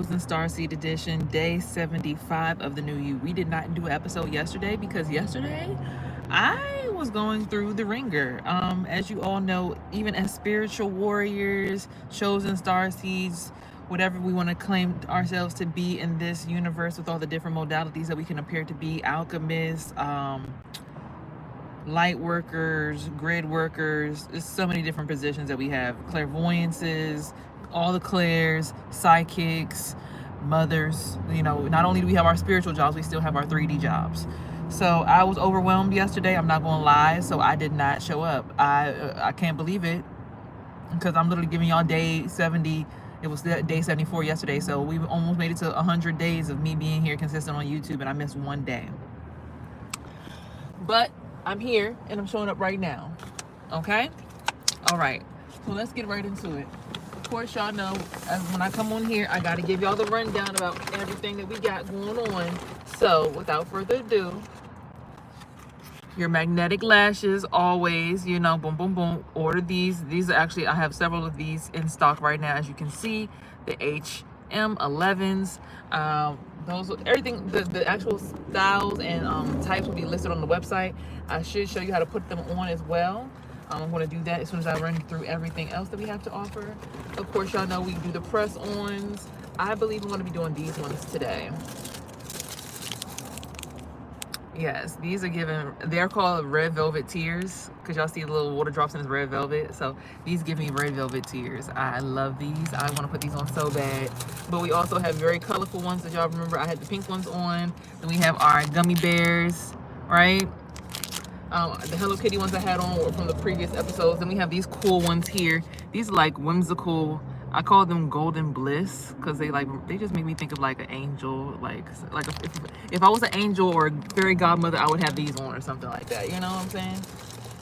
Chosen Starseed Edition, day 75 of the new you. We did not do an episode yesterday because yesterday I was going through the ringer. As you all know, even as spiritual warriors, chosen starseeds, whatever we want to claim ourselves to be in this universe with all the different modalities that we can appear to be, alchemists, light workers, grid workers. There's so many different positions that we have. Clairvoyances, all the clairs, psychics, mothers. You know, not only do we have our spiritual jobs, we still have our 3D jobs. So I was overwhelmed yesterday, I'm not gonna lie, so I did not show up. I can't believe it, because I'm literally giving y'all day 70. It was day 74 yesterday, so we almost made it to 100 days of me being here consistent on YouTube, and I missed one day. But I'm here and I'm showing up right now. Okay? All right. So let's get right into it. Of course, y'all know when I come on here, I got to give y'all the rundown about everything that we got going on. So without further ado, your magnetic lashes, always, you know, boom, boom, boom. Order these. These are actually, I have several of these in stock right now, as you can see. The HM11s. Those, everything, the actual styles and types will be listed on the website. I should show you how to put them on as well. I'm going to do that as soon as I run through everything else that we have to offer. Of course, y'all know we do the press-ons. I believe I'm going to be doing these ones today. Yes, these are given, they're called red velvet tears, because y'all see the little water drops in this red velvet. So these give me red velvet tears. I love these. I want to put these on so bad. But we also have very colorful ones that y'all remember. I had the pink ones on. Then we have our gummy bears, right? The Hello Kitty ones I had on were from the previous episodes. Then we have these cool ones here. These are like whimsical. I call them golden bliss because they just make me think of like an angel. Like if I was an angel or a fairy godmother, I would have these on or something like that. You know what I'm saying?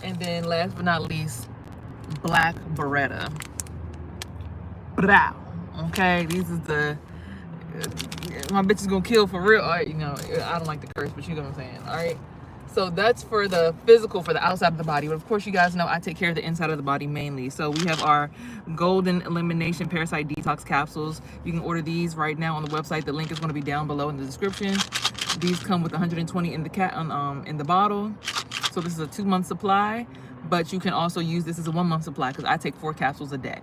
And then last but not least, black Beretta. Brow. Okay, these is the my bitch is gonna kill for real. You know, I don't like the curse, but you know what I'm saying. All right. So that's for the physical, for the outside of the body. But of course, you guys know I take care of the inside of the body mainly. So we have our Golden Elimination Parasite Detox Capsules. You can order these right now on the website. The link is going to be down below in the description. These come with 120 in the bottle. So this is a 2-month supply. But you can also use this as a 1-month supply because I take 4 capsules a day.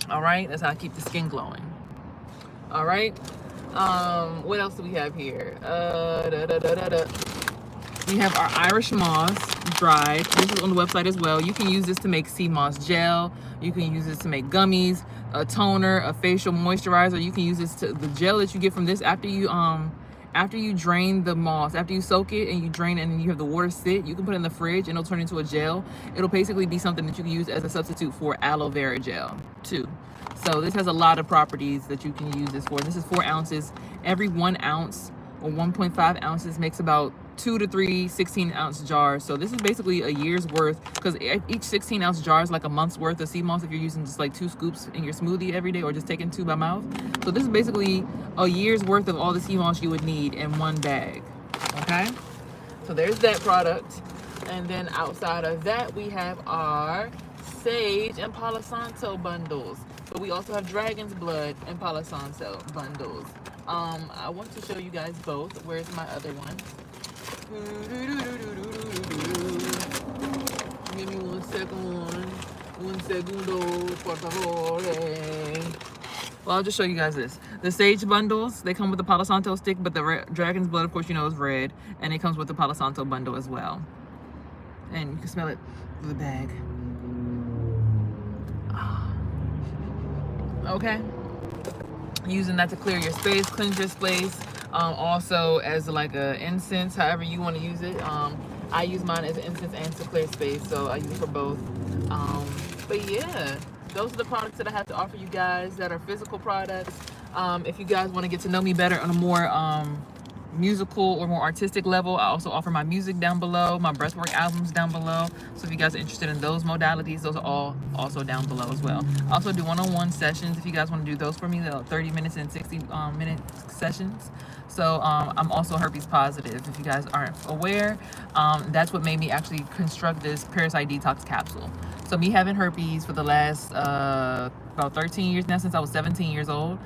All right? That's how I keep the skin glowing. All right? What else do we have here? We have our Irish moss dried. This is on the website as well. You can use this to make sea moss gel. You can use this to make gummies, a toner, a facial moisturizer. You can use this to the gel that you get from this after you drain the moss, after you soak it and you drain it and you have the water sit. You can put it in the fridge and it'll turn into a gel. It'll basically be something that you can use as a substitute for aloe vera gel too. So this has a lot of properties that you can use this for. This is 4 ounces. Every 1 ounce or 1.5 ounces makes about 2 to 3 16-ounce jars. So this is basically a year's worth, because each 16-ounce jar is like a month's worth of sea moss if you're using just like 2 scoops in your smoothie every day or just taking 2 by mouth. So this is basically a year's worth of all the sea moss you would need in 1 bag. Okay, so there's that product. And then outside of that, we have our sage and Palo Santo bundles. But we also have dragon's blood and Palo Santo bundles. I want to show you guys both. Where's my other one? Give me 1 second. 1 segundo, por favor. Well, I'll just show you guys this. The sage bundles, they come with the Palo Santo stick, but the dragon's blood, of course, you know, is red. And it comes with the Palo Santo bundle as well. And you can smell it through the bag. Okay. Using that to clear your space, cleanse your space. Also as like a incense, however you want to use it. I use mine as an incense and to clear space, so I use it for both. But yeah, those are the products that I have to offer you guys that are physical products. If you guys want to get to know me better on a more musical or more artistic level, I also offer my music down below, my breathwork albums down below. So if you guys are interested in those modalities, those are all also down below as well. I also do one-on-one sessions if you guys want to do those for me. They're 30 minutes and 60 minute sessions. So I'm also herpes positive, if you guys aren't aware. That's what made me actually construct this parasite detox capsule. So me having herpes for the last about 13 years now, since I was 17 years old,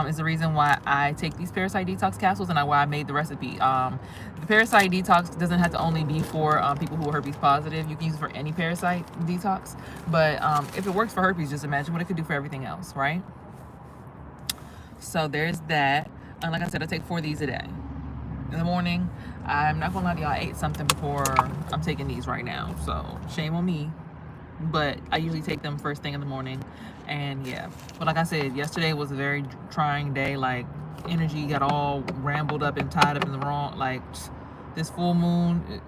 is the reason why I take these parasite detox capsules, and why I made the recipe. The parasite detox doesn't have to only be for people who are herpes positive. You can use it for any parasite detox. But if it works for herpes, just imagine what it could do for everything else, right? So there's that. And like I said, I take 4 of these a day. In the morning, I'm not gonna lie to y'all, I ate something before I'm taking these right now. So shame on me. But I usually take them first thing in the morning. And yeah. But like I said, yesterday was a very trying day. Like, energy got all rambled up and tied up in the wrong, like, this full moon.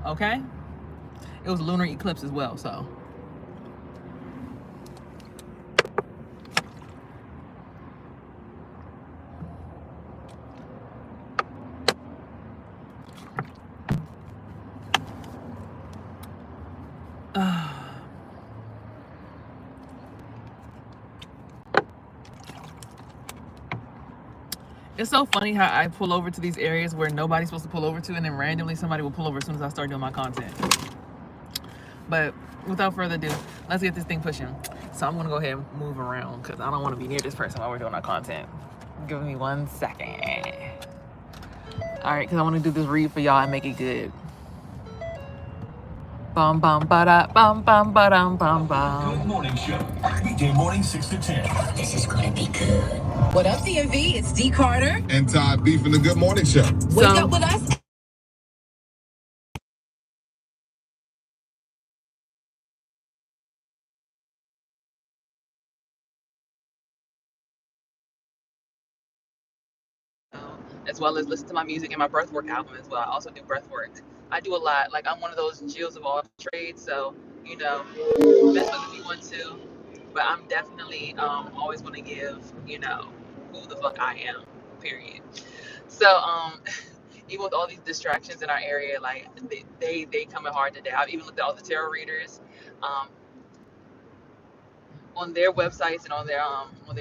Okay? It was a lunar eclipse as well, so. It's so funny how I pull over to these areas where nobody's supposed to pull over to, and then randomly somebody will pull over as soon as I start doing my content. But without further ado, let's get this thing pushing. So I'm gonna go ahead and move around because I don't want to be near this person while we're doing our content. Give me 1 second. All right, because I want to do this read for y'all and make it good. Bum bum ba da bum bum ba dum bum bum. Good morning show. Weekday morning 6 to 10. This is gonna be good. What up, DMV? It's D Carter and Todd B from the Good Morning Show. Wake up with us. As well as listen to my music and my breathwork album as well. I also do breathwork. I do a lot. Like, I'm one of those Jills of all trades, so mess with if you want to. But I'm definitely always going to give who the fuck I am. Period. So even with all these distractions in our area, like they come in hard today. I've even looked at all the tarot readers. Um, on their websites and on their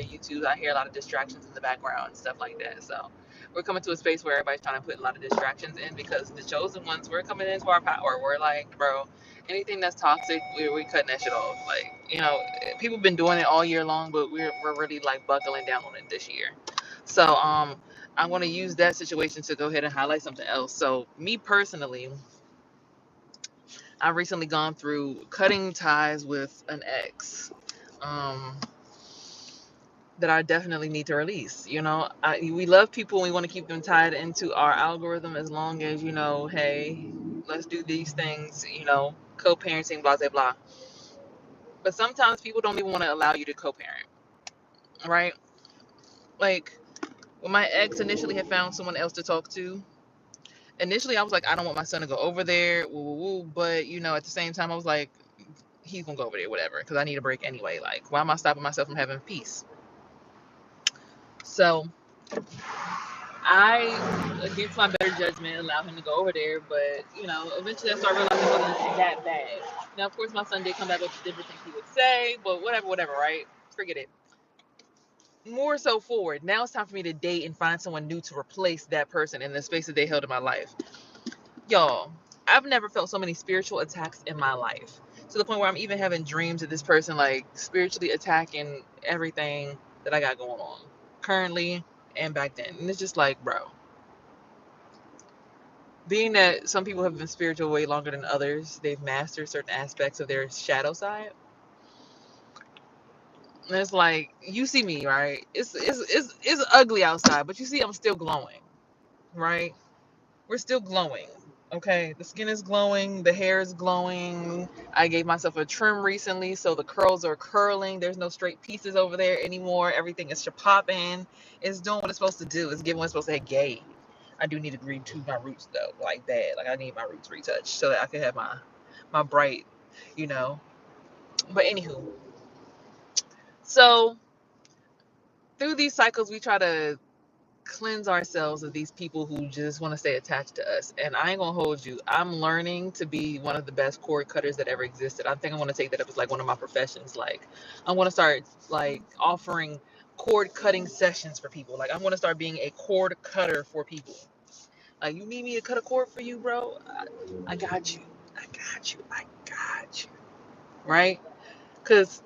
YouTube, I hear a lot of distractions in the background and stuff like that. So we're coming to a space where everybody's trying to put a lot of distractions in, because the chosen ones, we're coming into our power. We're like, bro, anything that's toxic, we're cutting that shit off. Like, people have been doing it all year long, but we're really like buckling down on it this year. So I'm going to use that situation to go ahead and highlight something else. So me personally, I've recently gone through cutting ties with an ex. Um, that I definitely need to release. We love people and we want to keep them tied into our algorithm as long as, hey, let's do these things, co-parenting, blah, blah, blah. But sometimes people don't even want to allow you to co-parent, right? Like, when my ex initially had found someone else to talk to, initially I was like, I don't want my son to go over there, woo, woo, woo. But, at the same time, I was like, he's going to go over there, whatever, because I need a break anyway. Like, why am I stopping myself from having peace? So I, against my better judgment, allowed him to go over there, but eventually I started realizing it wasn't that bad. Now, of course, my son did come back with different things he would say, but whatever, right? Forget it. More so forward. Now it's time for me to date and find someone new to replace that person in the space that they held in my life. Y'all, I've never felt so many spiritual attacks in my life, to the point where I'm even having dreams of this person like spiritually attacking everything that I got going on currently and back then. And it's just like, bro, being that some people have been spiritual way longer than others, they've mastered certain aspects of their shadow side. And it's like, you see me, right? It's ugly outside, but you see I'm still glowing, right? We're still glowing. Okay, the skin is glowing, the hair is glowing. I gave myself a trim recently, so the curls are curling. There's no straight pieces over there anymore. Everything is popping. It's doing what it's supposed to do. It's giving what it's supposed to have gay. I do need to retune my roots though, like that. Like, I need my roots retouched so that I can have my bright, you know. But anywho, so through these cycles, we try to cleanse ourselves of these people who just want to stay attached to us. And I ain't gonna hold you, I'm learning to be one of the best cord cutters that ever existed. I think I want to take that up as like one of my professions. Like, I want to start like offering cord cutting sessions for people. Like, I want to start being a cord cutter for people. Like, you need me to cut a cord for you, bro? I got you. I got you. I got you. Right? Because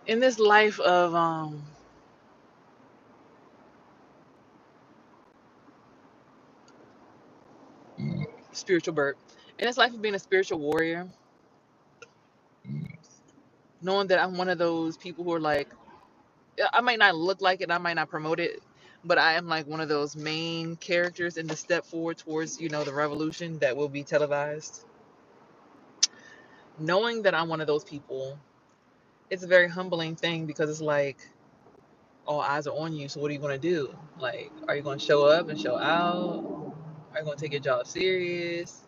in this life of spiritual birth, in this life of being a spiritual warrior, knowing that I'm one of those people who are like, I might not look like it, I might not promote it, but I am like one of those main characters in the step forward towards, the revolution that will be televised. Knowing that I'm one of those people, it's a very humbling thing because it's like all eyes are on you. So what are you going to do? Like, are you going to show up and show out? Are you going to take your job serious?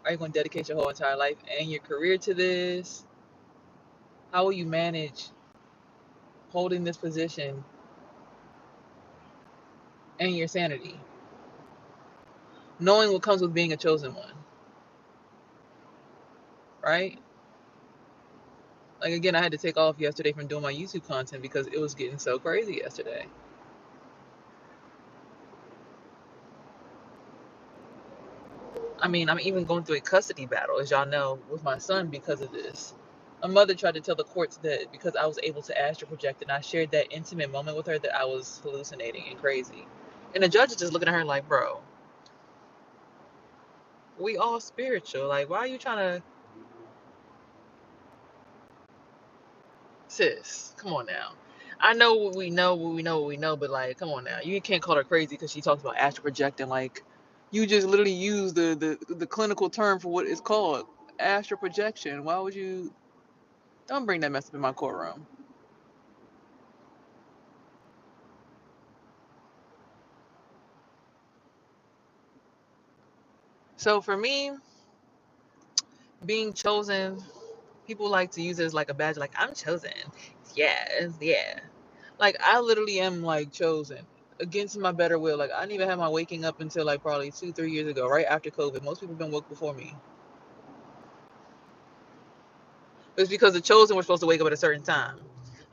Are you going to dedicate your whole entire life and your career to this? How will you manage holding this position and your sanity? Knowing what comes with being a chosen one, right? Like, again, I had to take off yesterday from doing my YouTube content because it was getting so crazy yesterday. I mean, I'm even going through a custody battle, as y'all know, with my son because of this. My mother tried to tell the courts that because I was able to astral project and I shared that intimate moment with her that I was hallucinating and crazy. And the judge is just looking at her like, bro, we all spiritual. Like, why are you trying to... Sis, come on now. I know what we know, but like, come on now. You can't call her crazy because she talks about astral projecting. Like, you just literally use the clinical term for what it's called, astral projection. Why would you... Don't bring that mess up in my courtroom. So for me, being chosen, people like to use it as like a badge, like, I'm chosen. Yes, yeah. Like, I literally am like chosen against my better will. Like, I didn't even have my waking up until like probably 2, 3 years ago, right after COVID. Most people have been woke before me. It's because the chosen were supposed to wake up at a certain time.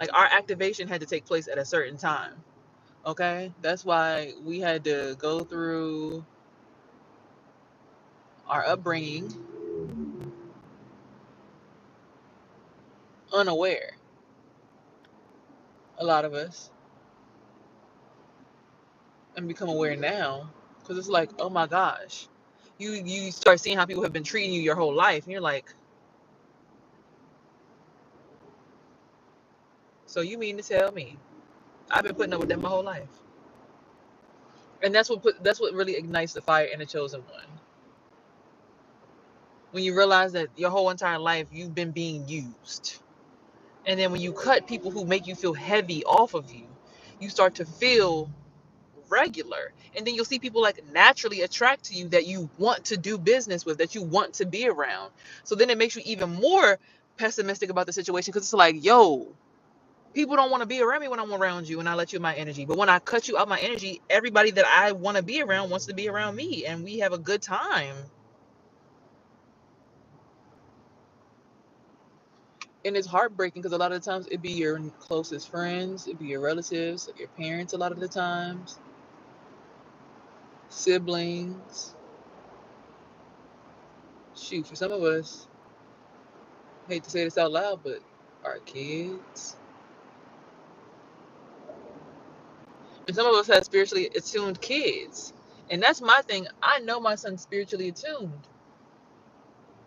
Like, our activation had to take place at a certain time. Okay? That's why we had to go through our upbringing unaware. A lot of us. And become aware now. Because it's like, oh my gosh. You start seeing how people have been treating you your whole life. And you're like, so you mean to tell me I've been putting up with them my whole life? And that's what really ignites the fire in the chosen one. When you realize that your whole entire life you've been being used. And then when you cut people who make you feel heavy off of you, you start to feel regular. And then you'll see people like naturally attract to you that you want to do business with, that you want to be around. So then it makes you even more pessimistic about the situation because it's like, yo, people don't want to be around me when I'm around you and I let you in my energy. But when I cut you out my energy, everybody that I want to be around wants to be around me and we have a good time. And it's heartbreaking because a lot of the times it be your closest friends, it be your relatives, your parents a lot of the times, siblings. Shoot, for some of us, I hate to say this out loud, but our kids. And some of us have spiritually attuned kids. And that's my thing. I know my son's spiritually attuned.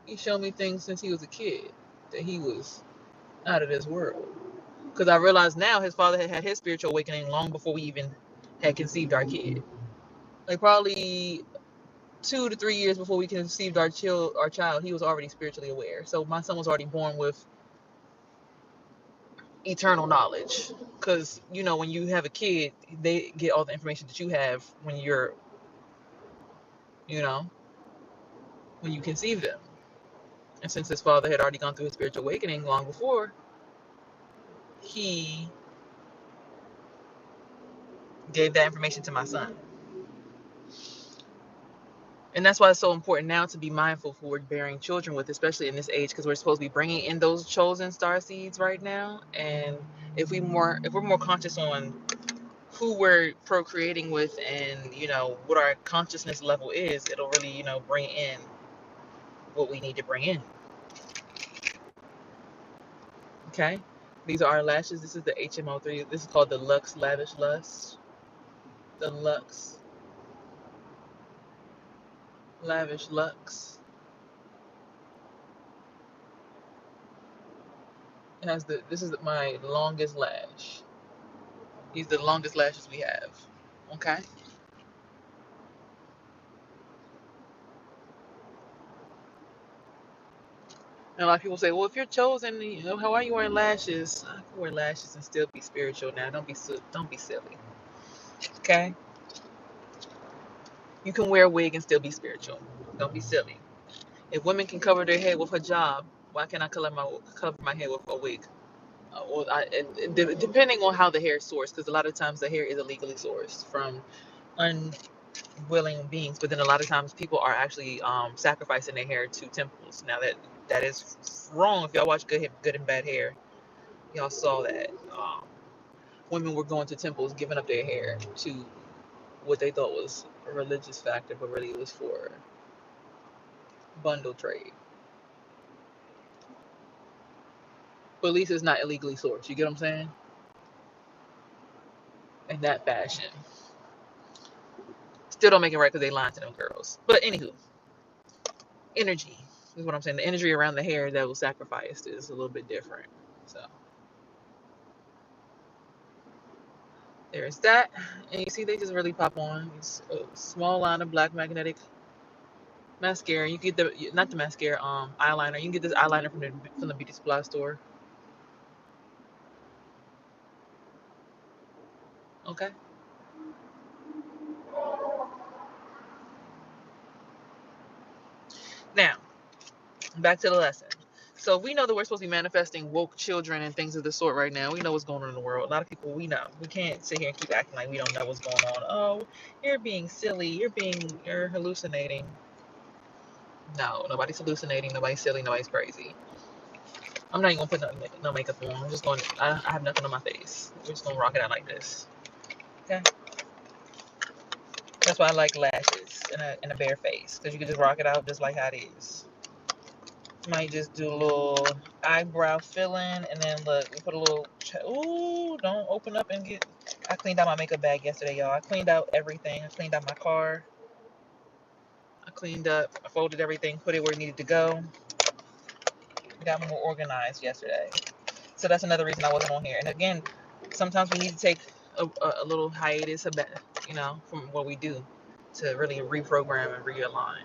He showed me things since he was a kid that he was out of this world. Because I realize now his father had his spiritual awakening long before we even had conceived our kid. Like probably 2 to 3 years before we conceived our child, he was already spiritually aware. So my son was already born with eternal knowledge. Because when you have a kid, they get all the information that you have when you're, you know, when you conceive them. And since his father had already gone through his spiritual awakening long before, he gave that information to my son. And that's why it's so important now to be mindful who we're bearing children with, especially in this age, because we're supposed to be bringing in those chosen star seeds right now. And if we're more conscious on who we're procreating with and, what our consciousness level is, it'll really, bring in what we need to bring in. Okay? These are our lashes. This is the HMO3. This is called the Luxe Lavish Lust. The Luxe Lavish Lux. This is my longest lash. These are the longest lashes we have. Okay? And a lot of people say, well, if you're chosen, how are you wearing lashes? I can wear lashes and still be spiritual now. Don't be silly. Okay? You can wear a wig and still be spiritual. Don't be silly. If women can cover their head with hijab, why can't I cover my head with a wig? Depending on how the hair is sourced, because a lot of times the hair is illegally sourced from unwilling beings. But then a lot of times people are actually sacrificing their hair to temples. Now that is wrong. If y'all watch Good and Bad Hair, y'all saw that women were going to temples, giving up their hair to what they thought was a religious factor, but really it was for bundle trade. But at least it's not illegally sourced. You get what I'm saying? In that fashion. Still don't make it right because they lying to them girls. But anywho, energy is what I'm saying. The energy around the hair that was sacrificed is a little bit different. So there's that. And you see they just really pop on. It's a small line of black magnetic mascara. You get not the mascara, eyeliner. You can get this eyeliner from the beauty supply store. Okay. Now, back to the lesson. So we know that we're supposed to be manifesting woke children and things of the sort right now. We know what's going on in the world. A lot of people we know. We can't sit here and keep acting like we don't know what's going on. Oh, you're being silly. You're hallucinating. No, nobody's hallucinating. Nobody's silly. Nobody's crazy. I'm not even gonna put no makeup on. I'm just going. I have nothing on my face. We're just gonna rock it out like this. Okay. That's why I like lashes and a bare face, because you can just rock it out just like how it is. Might just do a little eyebrow filling, and then look, we put a little. Ooh, don't open up and get. I cleaned out my makeup bag yesterday, y'all. I cleaned out everything. I cleaned out my car. I folded everything, put it where it needed to go. Got more organized yesterday. So that's another reason I wasn't on here. And again, sometimes we need to take a little hiatus, from what we do to really reprogram and realign.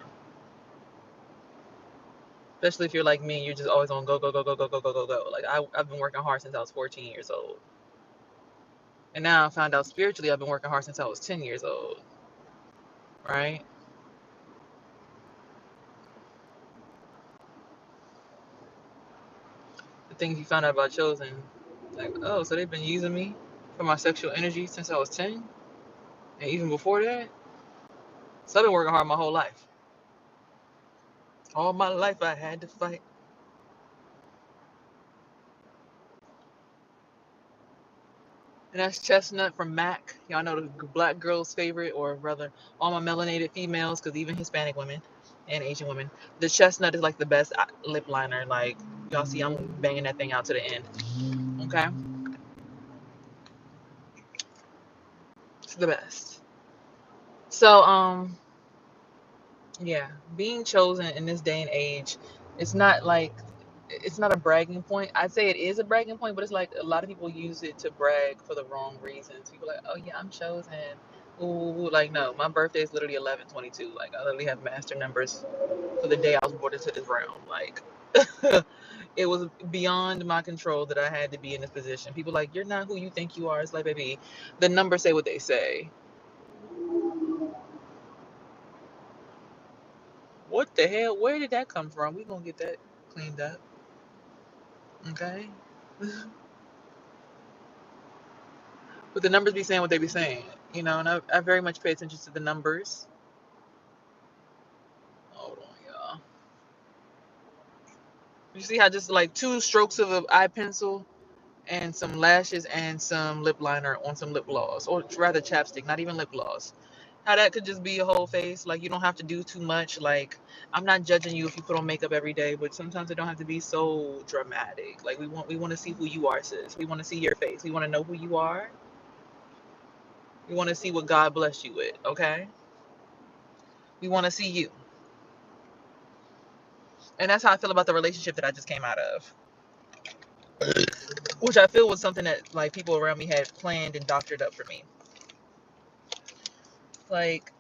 Especially if you're like me, you're just always on go, go, go, go, go, go, go, go, go. Like I've been working hard since I was 14 years old. And now I found out spiritually I've been working hard since I was 10 years old. Right? The things you found out about Chosen, like, oh, so they've been using me for my sexual energy since I was 10? And even before that? So I've been working hard my whole life. All my life I had to fight. And that's Chestnut from MAC. Y'all know the black girl's favorite, or rather, all my melanated females, because even Hispanic women and Asian women. The Chestnut is like the best lip liner. Like, y'all see, I'm banging that thing out to the end. Okay? It's the best. So, yeah, being chosen in this day and age, it's not like it's not a bragging point. I'd say it is a bragging point, but it's like a lot of people use it to brag for the wrong reasons. People are like, oh yeah, I'm chosen. Ooh, like no, my birthday is literally 11/22. Like I literally have master numbers for the day I was born into this realm. Like it was beyond my control that I had to be in this position. People like, you're not who you think you are. It's like, baby, the numbers say what they say. What the hell? Where did that come from? We gonna get that cleaned up. Okay. But the numbers be saying what they be saying, and I very much pay attention to the numbers. Hold on, y'all. You see how just like two strokes of an eye pencil and some lashes and some lip liner on some lip gloss, or rather chapstick, not even lip gloss. How that could just be your whole face. Like, you don't have to do too much. Like, I'm not judging you if you put on makeup every day, but sometimes it don't have to be so dramatic. Like, we want to see who you are, sis. We want to see your face. We want to know who you are. We want to see what God blessed you with, okay? We want to see you. And that's how I feel about the relationship that I just came out of, which I feel was something that, like, people around me had planned and doctored up for me. Like,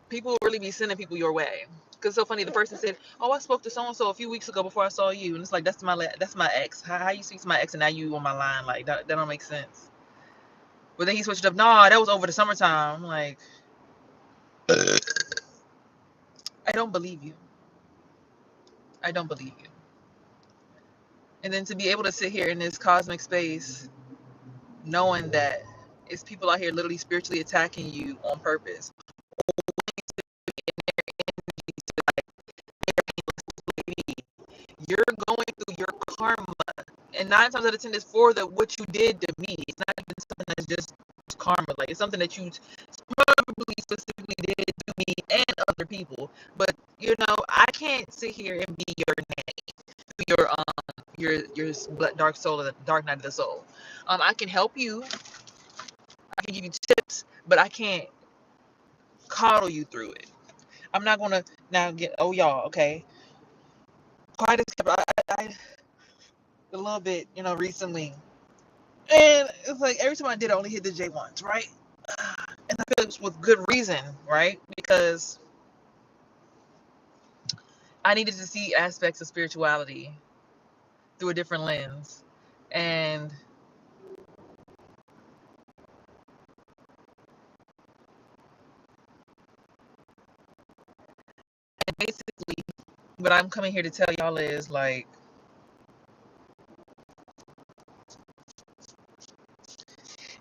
people really be sending people your way. Cause it's so funny. The person said, "Oh, I spoke to so and so a few weeks ago before I saw you," and it's like, that's my ex. How you speak to my ex and now you on my line? Like, that don't make sense. But then he switched up. Nah, that was over the summertime. I'm like, I don't believe you. I don't believe you. And then to be able to sit here in this cosmic space, knowing that it's people out here literally spiritually attacking you on purpose. You're going through your karma, and 9 times out of 10 is for what you did to me. It's not even something that's just karma. Like, it's something that you probably specifically did to me and other people. But I can't sit here and be your nanny, your dark soul, the dark night of the soul. I can help you. I can give you tips, but I can't coddle you through it. I'm not gonna now get y'all, okay. Quite I a little bit, recently. And it's like every time I did, I only hit the J once, right? And I feel it was with good reason, right? Because I needed to see aspects of spirituality through a different lens. And basically, what I'm coming here to tell y'all is, like,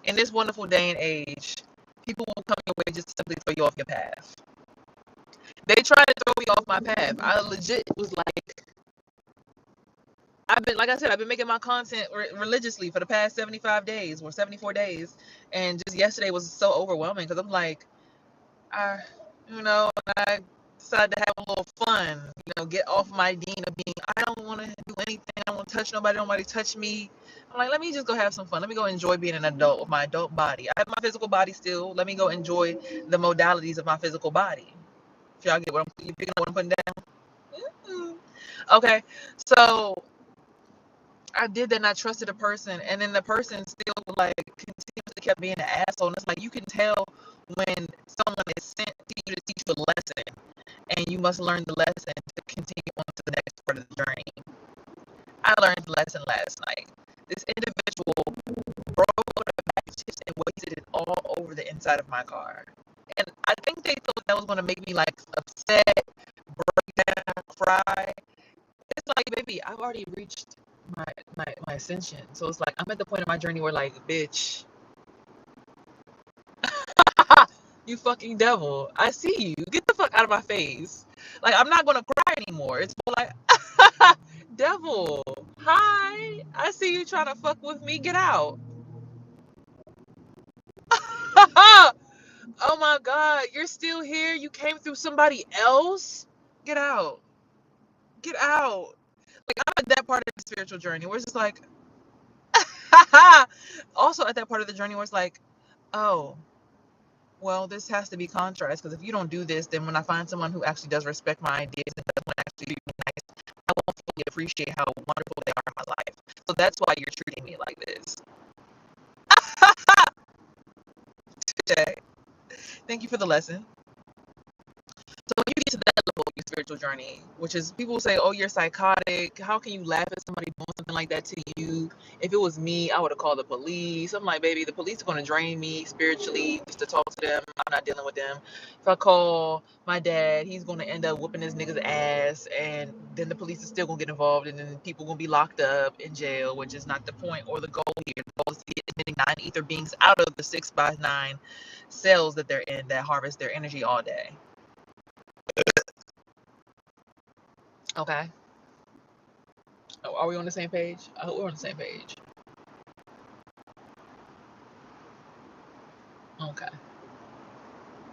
in this wonderful day and age, people will come your way just to simply throw you off your path. They tried to throw me off my path. I legit was like, like I said, I've been making my content religiously for the past 75 days or 74 days. And just yesterday was so overwhelming because I'm like, I decided to have a little fun, get off my dean of being, I don't want to do anything. I don't want to touch nobody. Nobody touch me. I'm like, let me just go have some fun. Let me go enjoy being an adult with my adult body. I have my physical body still. Let me go enjoy the modalities of my physical body. If y'all get you picking up what I'm putting down? Okay, so I did that and I trusted a person, and then the person still, like, continuously kept being an asshole. And it's like, you can tell when someone is sent to you to teach you a lesson, and you must learn the lesson to continue on to the next part of the journey. I learned the lesson last night. This individual broke out a bag of chips and wasted it all over the inside of my car. And I think they thought that was going to make me, like, upset, break down, cry. It's like, baby, I've already reached my ascension. So it's like, I'm at the point of my journey where, like, bitch, you fucking devil, I see you. Get the fuck out of my face. Like, I'm not gonna cry anymore. It's more like, devil, hi, I see you trying to fuck with me. Get out. Oh my God, you're still here? You came through somebody else? Get out. Get out. Like, I'm at that part of the spiritual journey where it's just like, also at that part of the journey where it's like, oh, well, this has to be contrast, because if you don't do this, then when I find someone who actually does respect my ideas and doesn't actually be nice, I won't fully appreciate how wonderful they are in my life. So that's why you're treating me like this. Thank you for the lesson. So when you get to that level of your spiritual journey, which is, people say, oh, you're psychotic. How can you laugh at somebody doing something like that to you? If it was me, I would have called the police. I'm like, baby, the police are going to drain me spiritually just to talk to them. I'm not dealing with them. If I call my dad, he's going to end up whooping this nigga's ass, and then the police is still going to get involved, and then people going to be locked up in jail, which is not the point or the goal here. The goal is to get emitting 9 ether beings out of the 6x9 cells that they're in that harvest their energy all day. Okay. Oh, are we on the same page? I hope we're on the same page. Okay.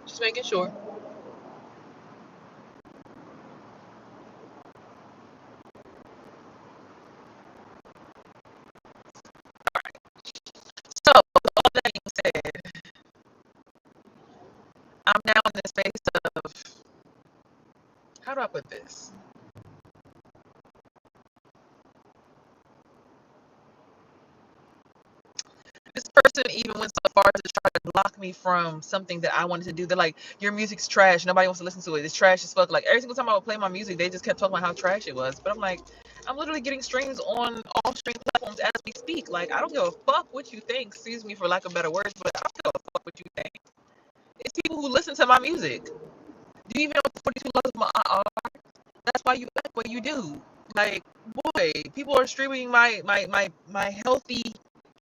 Just making sure. So, all that being said, I'm now in the space of, how do I put this? This person even went so far as to try to block me from something that I wanted to do. They're like, your music's trash. Nobody wants to listen to it. It's trash as fuck. Like, every single time I would play my music, they just kept talking about how trash it was. But I'm like, I'm literally getting streams on all streaming platforms as we speak. Like, I don't give a fuck what you think. Excuse me for lack of better words, but I don't give a fuck what you think. It's people who listen to my music. Do you even know what 42 Loves of my are? That's why you act what you do. Like, boy, people are streaming my healthy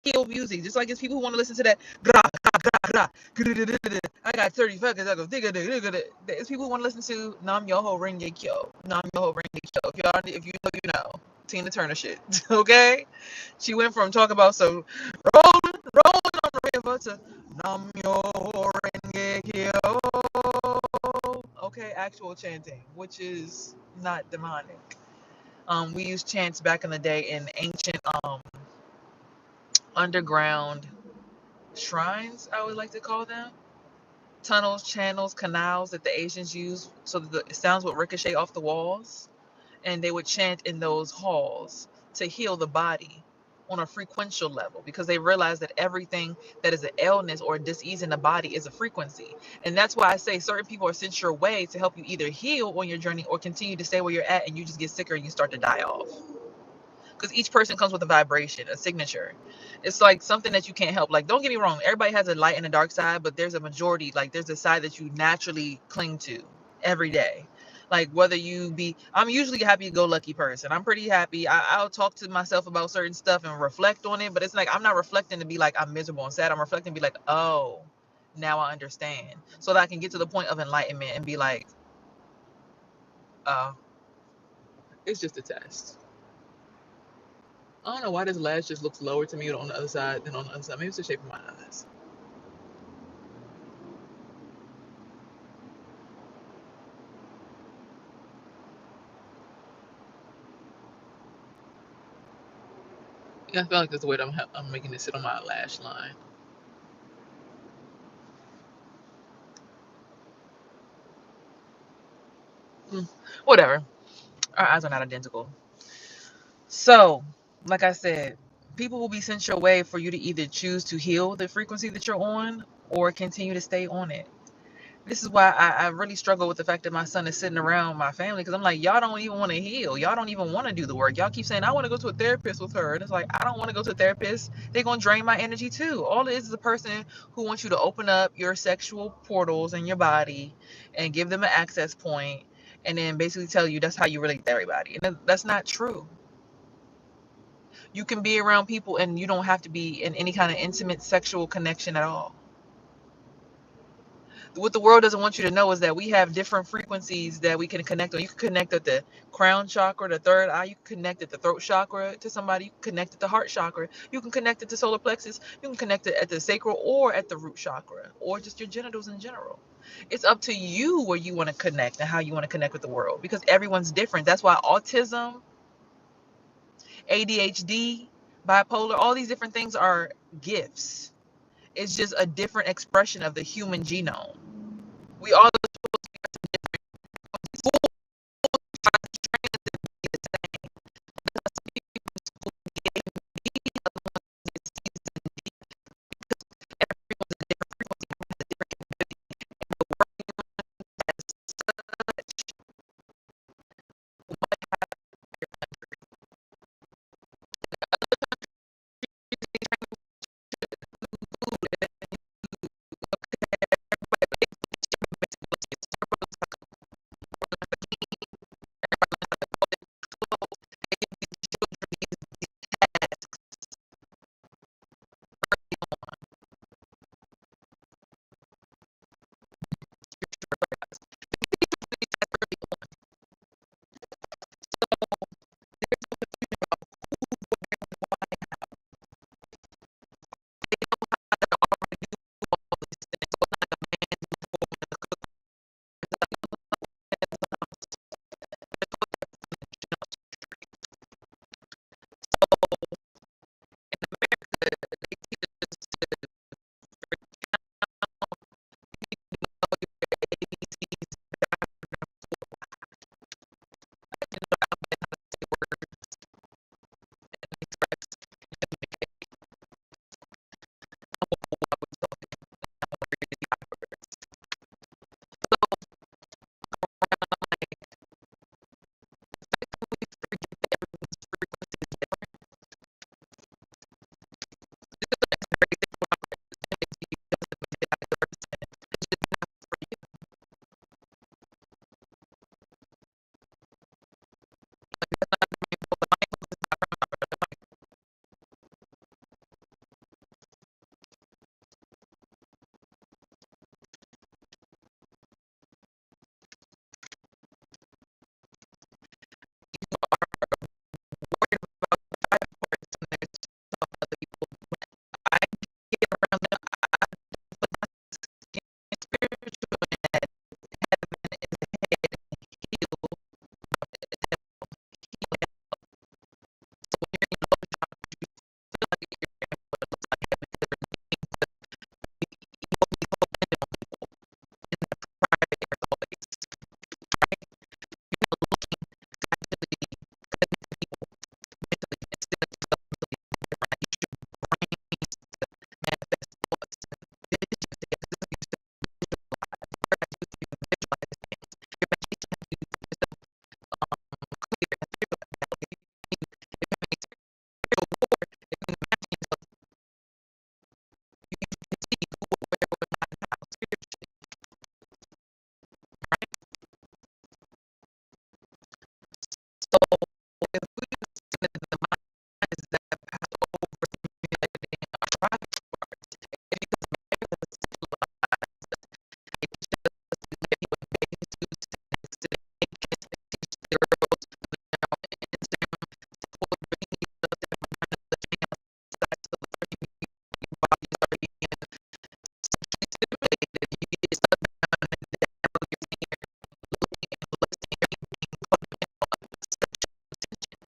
heal music. Just like it's people who want to listen to that gra gra gra gra. I got 30 fuckers. I go digga digga digga. It's people who want to listen to Nam Yoho Renge Kyo. Nam Yoho Renge Kyo. If you know, you know. Tina Turner shit. Okay? She went from talking about some rolling on the river to Nam Yoho Renge Kyo. Okay, actual chanting, which is not demonic. We used chants back in the day in ancient underground shrines, I would like to call them. Tunnels, channels, canals that the Asians used so that the sounds would ricochet off the walls. And they would chant in those halls to heal the body on a frequential level because they realized that everything that is an illness or a disease in the body is a frequency. And that's why I say certain people are sent your way to help you either heal on your journey or continue to stay where you're at and you just get sicker and you start to die off. Because each person comes with a vibration, a signature. It's like something that you can't help. Like, don't get me wrong, everybody has a light and a dark side, but there's a majority, like there's a side that you naturally cling to every day. Like whether you be, I'm usually a happy-go-lucky person. I'm pretty happy. I'll talk to myself about certain stuff and reflect on it, but it's like I'm not reflecting to be like I'm miserable and sad. I'm reflecting to be like, oh, now I understand, so that I can get to the point of enlightenment and be like, uh, it's just a test. I don't know why this lash just looks lower to me on the other side than on the other side. Maybe it's the shape of my eyes. Yeah, I feel like that's the way that I'm making it sit on my lash line. Hmm. Whatever. Our eyes are not identical. So, like I said, people will be sent your way for you to either choose to heal the frequency that you're on or continue to stay on it. This is why I really struggle with the fact that my son is sitting around my family because I'm like, y'all don't even want to heal. Y'all don't even want to do the work. Y'all keep saying, I want to go to a therapist with her. And it's like, I don't want to go to a therapist. They're going to drain my energy too. All it is a person who wants you to open up your sexual portals in your body and give them an access point and then basically tell you that's how you relate to everybody. And that's not true. You can be around people and you don't have to be in any kind of intimate sexual connection at all. What the world doesn't want you to know is that we have different frequencies that we can connect on. You can connect at the crown chakra, the third eye. You can connect at the throat chakra to somebody. You can connect at the heart chakra. You can connect it to solar plexus. You can connect it at the sacral or at the root chakra or just your genitals in general. It's up to you where you want to connect and how you want to connect with the world because everyone's different. That's why autism, ADHD, bipolar, all these different things are gifts. It's just a different expression of the human genome. We all is that overstimulating our private parts. If you just make it centralized, it just let people make it to the naked cereals, Instagram, support bringing you the reminder of the chain outside. So the first thing your body is already in sexually stimulated, you get stuck down and down, you're seeing, looking and lusting, you're being caught in on sexual tension.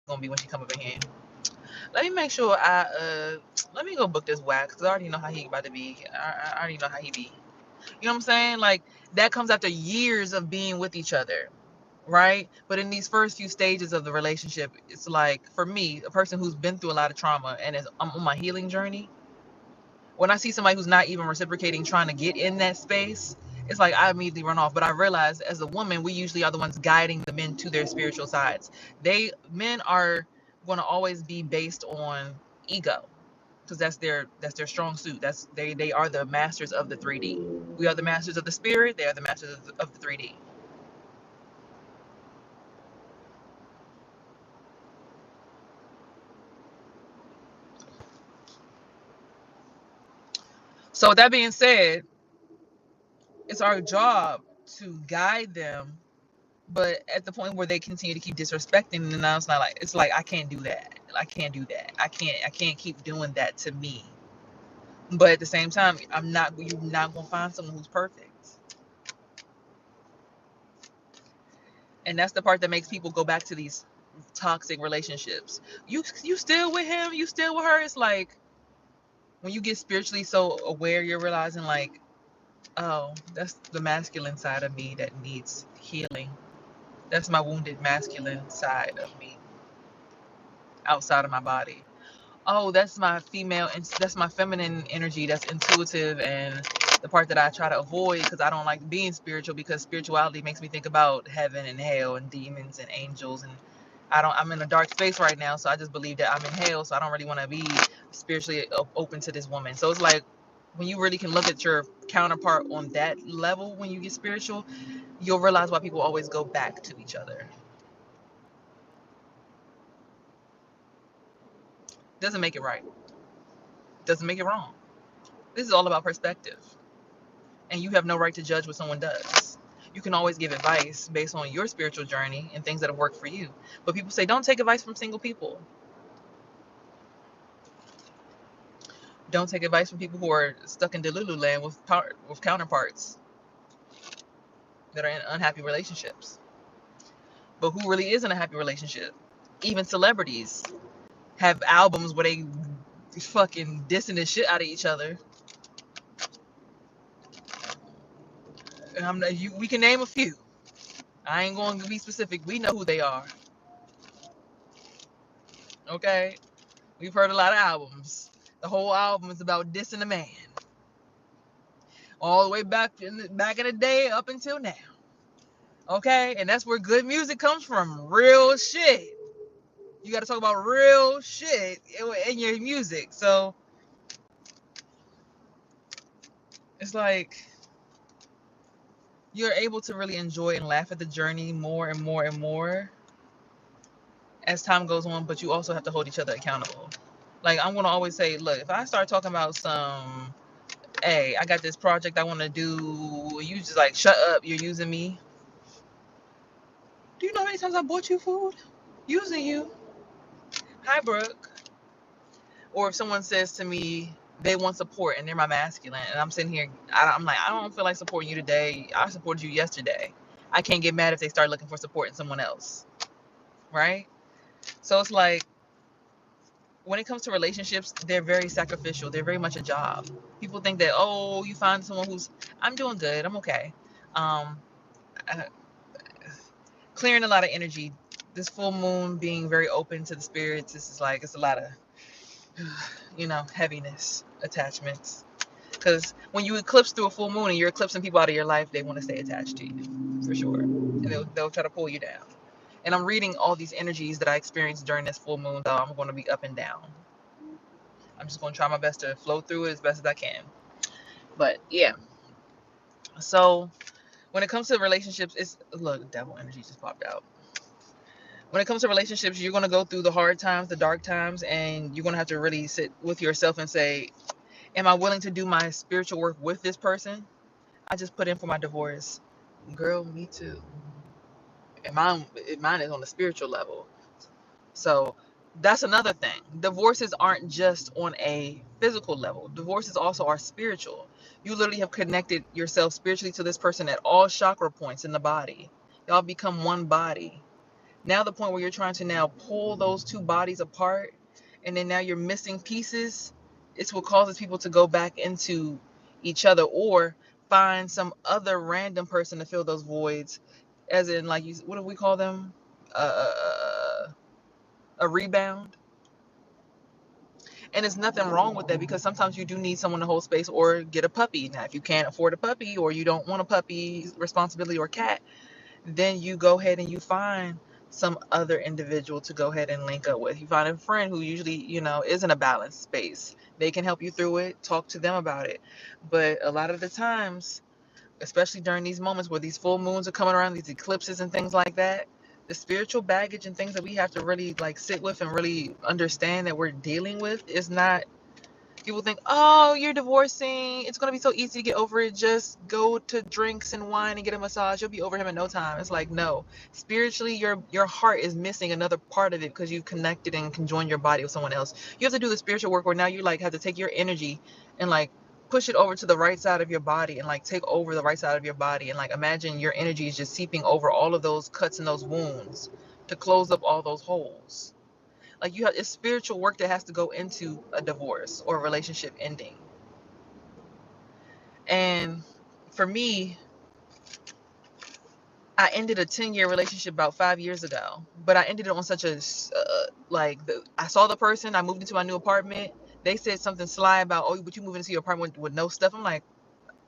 Gonna be when she come up in here. Let me make sure let me go book this wax because I already know how he about to be. I already know how he be. You know what I'm saying? Like that comes after years of being with each other, right? But in these first few stages of the relationship, it's like for me, a person who's been through a lot of trauma and I'm on my healing journey. When I see somebody who's not even reciprocating, trying to get in that space, it's like I immediately run off. But I realize as a woman, we usually are the ones guiding the men to their spiritual sides. Men are going to always be based on ego because that's their strong suit. They are the masters of the 3D. We are the masters of the spirit. They are the masters of the 3D. So with that being said, it's our job to guide them, but at the point where they continue to keep disrespecting, and now it's like I can't do that. I can't do that. I can't keep doing that to me. But at the same time, you're not gonna find someone who's perfect. And that's the part that makes people go back to these toxic relationships. You still with him, you still with her. It's like when you get spiritually so aware, you're realizing like, oh, that's the masculine side of me that needs healing. That's my wounded masculine side of me outside of my body. Oh, that's my female and that's my feminine energy that's intuitive and the part that I try to avoid because I don't like being spiritual because spirituality makes me think about heaven and hell and demons and angels and I'm in a dark space right now, so I just believe that I'm in hell, so I don't really want to be spiritually open to this woman. So it's like when you really can look at your counterpart on that level, when you get spiritual, you'll realize why people always go back to each other. Doesn't make it right. Doesn't make it wrong. This is all about perspective. And you have no right to judge what someone does. You can always give advice based on your spiritual journey and things that have worked for you. But people say, don't take advice from single people. Don't take advice from people who are stuck in Delulu land with counterparts that are in unhappy relationships. But who really is in a happy relationship? Even celebrities have albums where they fucking dissing the shit out of each other. And we can name a few. I ain't going to be specific. We know who they are. Okay? We've heard a lot of albums. The whole album is about dissing a man. All the way back in the day up until now. Okay? And that's where good music comes from. Real shit. You got to talk about real shit in your music. So it's like you're able to really enjoy and laugh at the journey more and more and more as time goes on, but you also have to hold each other accountable. Like I'm gonna always say, look, if I start talking about some, hey, I got this project I want to do, you just like, shut up, you're using me. Do you know how many times I bought you food? Using you. Hi, Brooke. Or if someone says to me they want support and they're my masculine, and I'm sitting here, I'm like, I don't feel like supporting you today. I supported you yesterday. I can't get mad if they start looking for support in someone else, right? So it's like when it comes to relationships, they're very sacrificial. They're very much a job. People think that, oh, you find someone who's, I'm doing good, I'm okay. Um, uh, Clearing a lot of energy. This full moon being very open to the spirits. This is like, it's a lot of, heaviness, attachments. Because when you eclipse through a full moon and you're eclipsing people out of your life, they want to stay attached to you, for sure. And they'll try to pull you down. And I'm reading all these energies that I experienced during this full moon, though I'm going to be up and down. I'm just going to try my best to flow through it as best as I can. But yeah. So when it comes to relationships, look, devil energy just popped out. When it comes to relationships, you're going to go through the hard times, the dark times, and you're going to have to really sit with yourself and say, am I willing to do my spiritual work with this person? I just put in for my divorce. Girl, me too. And mine is on the spiritual level. So that's another thing. Divorces aren't just on a physical level. Divorces also are spiritual. You literally have connected yourself spiritually to this person at all chakra points in the body. Y'all become one body. Now the point where you're trying to now pull those two bodies apart, and then now you're missing pieces, it's what causes people to go back into each other or find some other random person to fill those voids, as in, like, what do we call them? A rebound. And there's nothing wrong with that, because sometimes you do need someone to hold space or get a puppy. Now, if you can't afford a puppy or you don't want a puppy responsibility or cat, then you go ahead and you find some other individual to go ahead and link up with. You find a friend who usually, is in a balanced space. They can help you through it. Talk to them about it. But a lot of the times, especially during these moments where these full moons are coming around, these eclipses and things like that, the spiritual baggage and things that we have to really like sit with and really understand that we're dealing with is not. People think, oh, you're divorcing, it's going to be so easy to get over it, just go to drinks and wine and get a massage, you'll be over him in no time. It's like, no, spiritually your heart is missing another part of it, because you connected and can join your body with someone else. You have to do the spiritual work where now you like have to take your energy and like push it over to the right side of your body and like take over the right side of your body, and like imagine your energy is just seeping over all of those cuts and those wounds to close up all those holes. Like, it's spiritual work that has to go into a divorce or a relationship ending. And for me, I ended a 10-year relationship about 5 years ago, but I ended it on such a, I saw the person, I moved into my new apartment. They said something sly about, oh, but you moving into your apartment with no stuff. I'm like,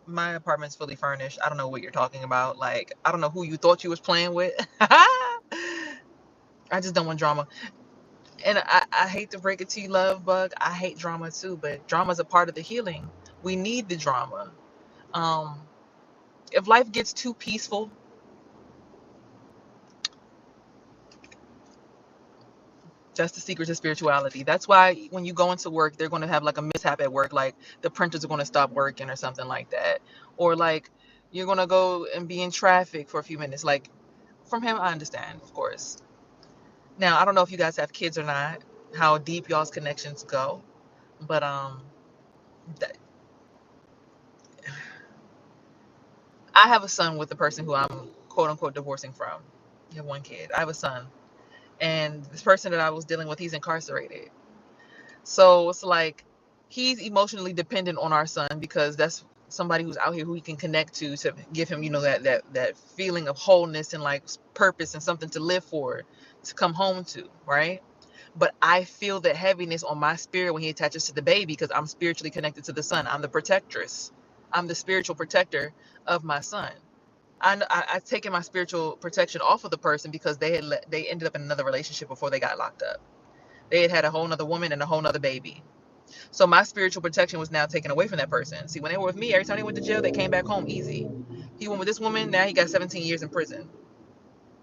my apartment's fully furnished. I don't know what you're talking about. Like, I don't know who you thought you was playing with. I just don't want drama. And I hate to break it to you, love bug. I hate drama too, but drama is a part of the healing. We need the drama. Um, if life gets too peaceful, that's the secret to spirituality. That's why when you go into work, they're going to have like a mishap at work, like the printers are going to stop working or something like that. Or like you're going to go and be in traffic for a few minutes. Like from him, I understand, of course. Now, I don't know if you guys have kids or not, how deep y'all's connections go, but th- I have a son with the person who I'm quote unquote divorcing from. You have one kid. I have a son. And this person that I was dealing with, he's incarcerated. So it's like he's emotionally dependent on our son because that's somebody who's out here who he can connect to give him, that feeling of wholeness and like purpose and something to live for, to come home to, right? But I feel the heaviness on my spirit when he attaches to the baby because I'm spiritually connected to the son. I'm the protectress. I'm the spiritual protector of my son. I've taken my spiritual protection off of the person because they ended up in another relationship before they got locked up. They had a whole nother woman and a whole nother baby. So my spiritual protection was now taken away from that person. See, when they were with me, every time they went to jail, they came back home easy. He went with this woman, now he got 17 years in prison.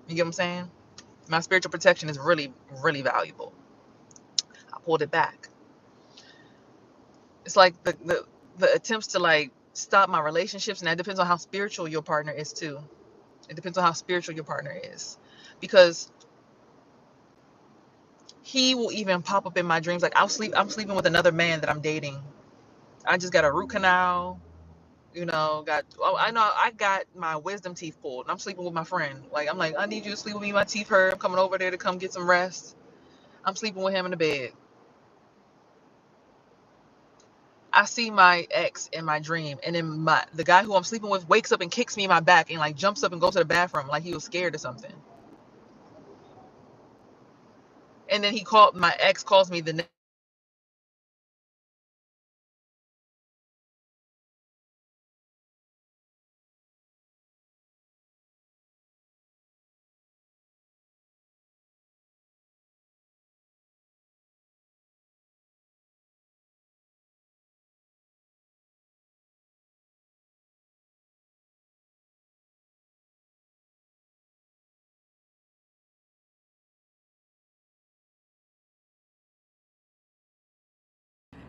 You get what I'm saying? My spiritual protection is really, really valuable. I pulled it back. It's like the attempts to like stop my relationships, and that depends on how spiritual your partner is too. It depends on how spiritual your partner is. Because he will even pop up in my dreams. Like I'm sleeping with another man that I'm dating. I just got a root canal. I know I got my wisdom teeth pulled and I'm sleeping with my friend. Like, I'm like, I need you to sleep with me. My teeth hurt. I'm coming over there to come get some rest. I'm sleeping with him in the bed. I see my ex in my dream, and then the guy who I'm sleeping with wakes up and kicks me in my back and like jumps up and goes to the bathroom like he was scared or something. And then my ex calls me the next.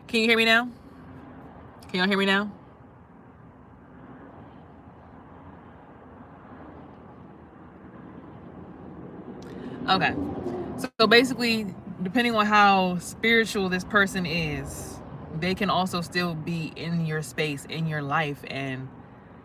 Can you hear me now? Can y'all hear me now? Okay. So basically, depending on how spiritual this person is, they can also still be in your space, in your life, and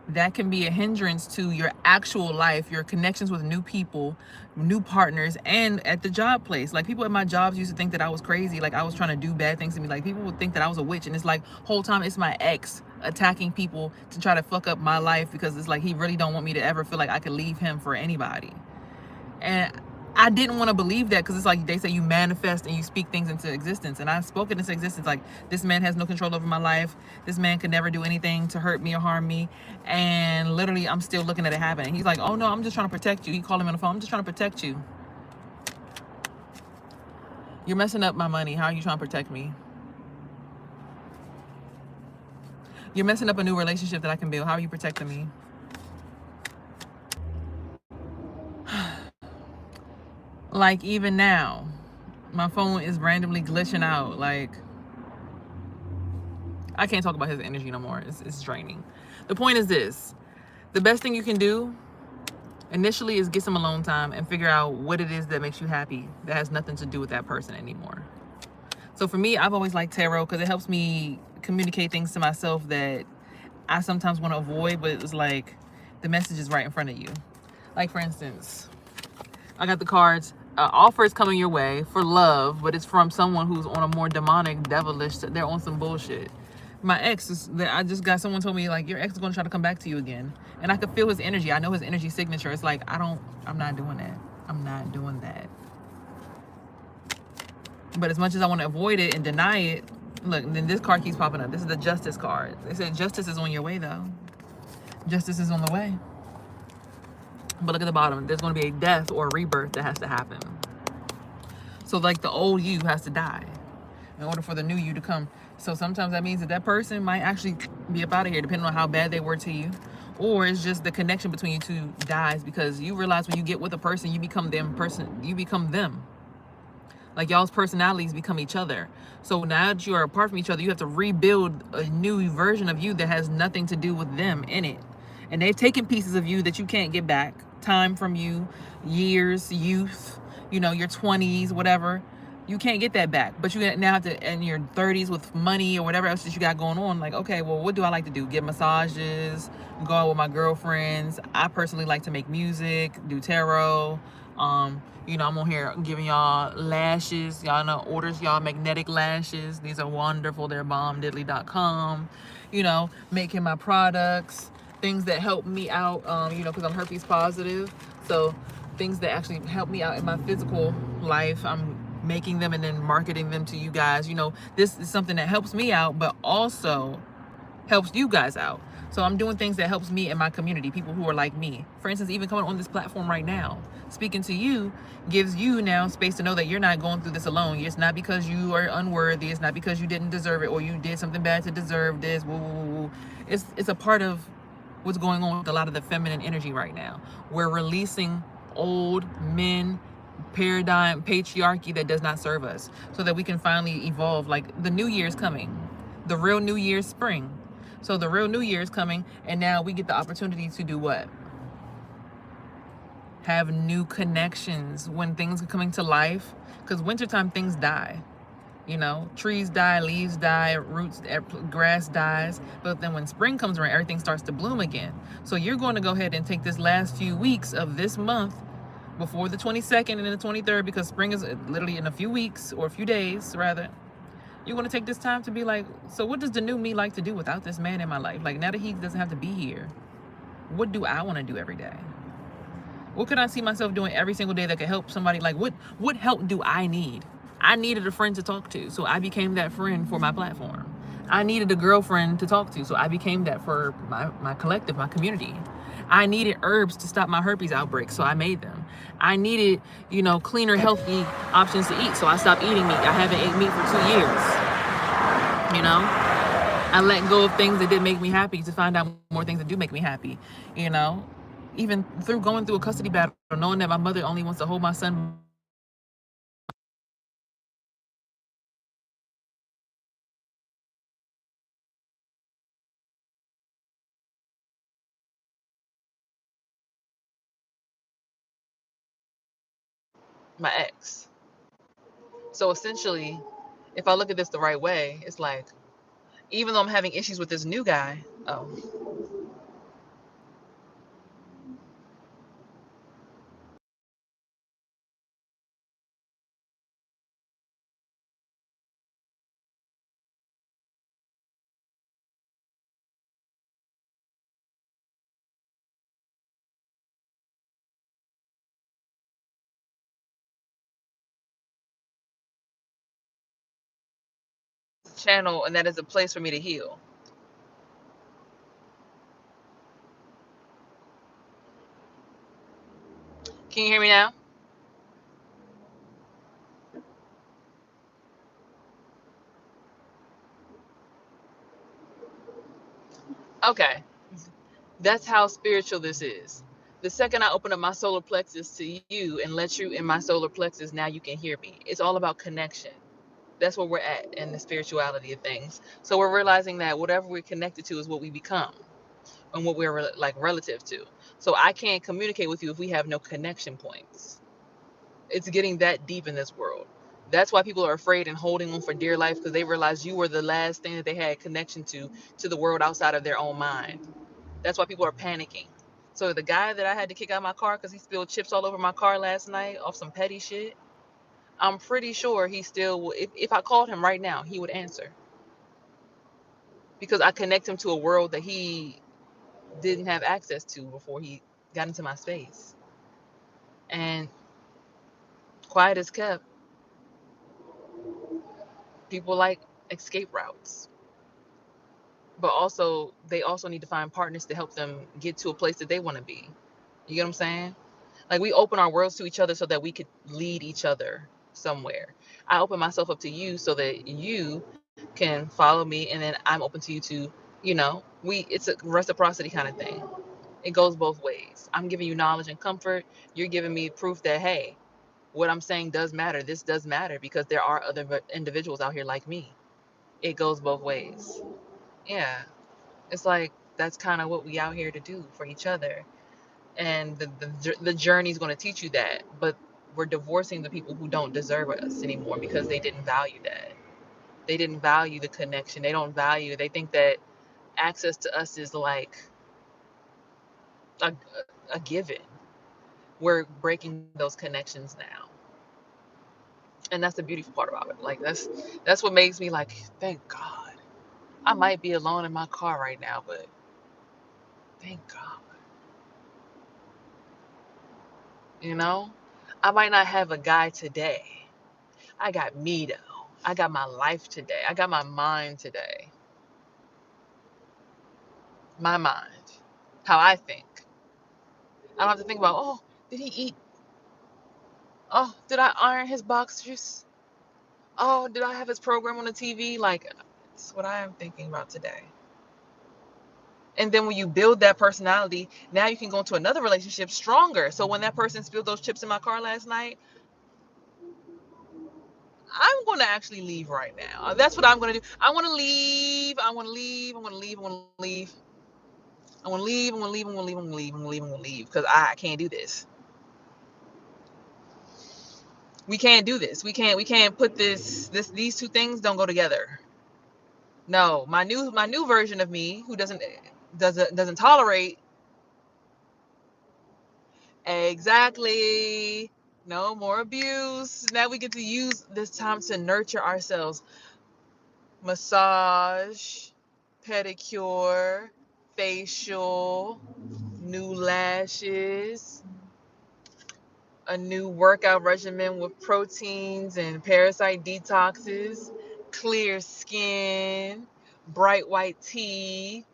that can be a hindrance to your actual life, your connections with new people, new partners, and at the job place. Like, people at my jobs used to think that I was crazy, like I was trying to do bad things to me. Like, people would think that I was a witch, and it's like, whole time it's my ex attacking people to try to fuck up my life because it's like he really don't want me to ever feel like I could leave him for anybody. And I didn't want to believe that because it's like they say you manifest and you speak things into existence. And I spoke it into existence. Like, this man has no control over my life. This man could never do anything to hurt me or harm me. And literally, I'm still looking at it happen. And he's like, oh no, I'm just trying to protect you. He called him on the phone. I'm just trying to protect you. You're messing up my money. How are you trying to protect me? You're messing up a new relationship that I can build. How are you protecting me? Like, even now, my phone is randomly glitching out. Like, I can't talk about his energy no more. It's draining. The point is this. The best thing you can do initially is get some alone time and figure out what it is that makes you happy that has nothing to do with that person anymore. So for me, I've always liked tarot because it helps me communicate things to myself that I sometimes want to avoid, but it's like the message is right in front of you. Like, for instance, I got the cards. Offer is coming your way for love, but it's from someone who's on a more demonic, devilish. They're on some bullshit. My ex I just got someone told me like, your ex is going to try to come back to you again, and I could feel his energy. I know his energy signature. It's like, I'm not doing that. I'm not doing that. But as much as I want to avoid it and deny it, look, then this card keeps popping up. This is the Justice card. They said justice is on your way though. Justice is on the way. But look at the bottom. There's going to be a death or a rebirth that has to happen. So like the old you has to die in order for the new you to come. So sometimes that means that that person might actually be up out of here, depending on how bad they were to you. Or it's just the connection between you two dies, because you realize when you get with a person, you become you become them. Like y'all's personalities become each other. So now that you are apart from each other, you have to rebuild a new version of you that has nothing to do with them in it. And they've taken pieces of you that you can't get back. Time from you, years, youth, your 20s, whatever. You can't get that back. But you now have to, in your 30s with money or whatever else that you got going on, like, okay, well, what do I like to do? Get massages, go out with my girlfriends. I personally like to make music, do tarot. I'm on here giving y'all lashes. Y'all know, orders y'all magnetic lashes. These are wonderful. They're bombdiddly.com. Making my products, things that help me out, because I'm herpes positive. So things that actually help me out in my physical life, I'm making them and then marketing them to you guys. This is something that helps me out, but also helps you guys out. So I'm doing things that helps me and my community, people who are like me. For instance, even coming on this platform right now, speaking to you gives you now space to know that you're not going through this alone. It's not because you are unworthy. It's not because you didn't deserve it or you did something bad to deserve this. Woo, woo, woo. It's a part of what's going on with a lot of the feminine energy right now. We're releasing old men paradigm patriarchy that does not serve us, so that we can finally evolve. Like the new year's coming, the real new year's spring. So the real new year is coming, and now we get the opportunity to do what? Have new connections when things are coming to life. Because wintertime, things die. Trees die, leaves die, roots, grass dies. But then when spring comes around, everything starts to bloom again. So you're going to go ahead and take this last few weeks of this month before the 22nd and the 23rd, because spring is literally in a few weeks, or a few days rather. You're going to take this time to be like, so what does the new me like to do without this man in my life? Like, now that he doesn't have to be here, what do I want to do every day? What could I see myself doing every single day that could help somebody? Like, what help do I need? I needed a friend to talk to, so I became that friend for my platform. I needed a girlfriend to talk to, so I became that for my collective, my community. I needed herbs to stop my herpes outbreak, so I made them. I needed, cleaner, healthy options to eat, so I stopped eating meat. I haven't ate meat for 2 years. I let go of things that didn't make me happy to find out more things that do make me happy. Even through going through a custody battle, knowing that my mother only wants to hold my son. My ex. So essentially, if I look at this the right way, it's like, even though I'm having issues with this new guy, channel, and that is a place for me to heal. Can you hear me now? Okay. That's how spiritual this is. The second I open up my solar plexus to you and let you in my solar plexus, now you can hear me. It's all about connection. That's where we're at in the spirituality of things. So we're realizing that whatever we're connected to is what we become, and what we're like relative to. So I can't communicate with you if we have no connection points. It's getting that deep in this world. That's why people are afraid and holding on for dear life, because they realize you were the last thing that they had connection to the world outside of their own mind. That's why people are panicking. So the guy that I had to kick out of my car because he spilled chips all over my car last night off some petty shit, I'm pretty sure he still will. If I called him right now, he would answer, because I connect him to a world that he didn't have access to before he got into my space. And quiet as kept, people like escape routes. But also, they also need to find partners to help them get to a place that they want to be. You get what I'm saying? Like, we open our worlds to each other so that we could lead each other. somewhere. I open myself up to you so that you can follow me, and then I'm open to you to, it's a reciprocity kind of thing. It goes both ways. I'm giving you knowledge and comfort. You're giving me proof that, hey, what I'm saying does matter. This does matter because there are other individuals out here like me. It goes both ways. Yeah. It's like that's kind of what we out here to do for each other. And the journey is going to teach you that. But we're divorcing the people who don't deserve us anymore because they didn't value that. They didn't value the connection. They don't value. They think that access to us is like a, a given. We're breaking those connections now, and that's the beautiful part about it. Like that's what makes me like, thank God. I might be alone in my car right now, but thank God. You know, I might not have a guy today. I got me though. I got my life today. I got my mind today. My mind. How I think. I don't have to think about, oh, did he eat? Oh, did I iron his boxers? Oh, did I have his program on the TV? Like, it's what I am thinking about today. And then when you build that personality, now you can go into another relationship stronger. So when that person spilled those chips in my car last night, I'm going to actually leave right now. That's what I'm going to do. I want to leave. I want to leave. I want to leave. I want to leave. I want to leave. I want to leave. I want to leave. I want to leave. I want to leave. I want to leave because I can't do this. We can't do this. We can't put these two things don't go together. No, my new version of me who doesn't tolerate. Exactly. No more abuse. Now we get to use this time to nurture ourselves. Massage, pedicure, facial, new lashes, a new workout regimen with proteins and parasite detoxes, clear skin, bright white teeth.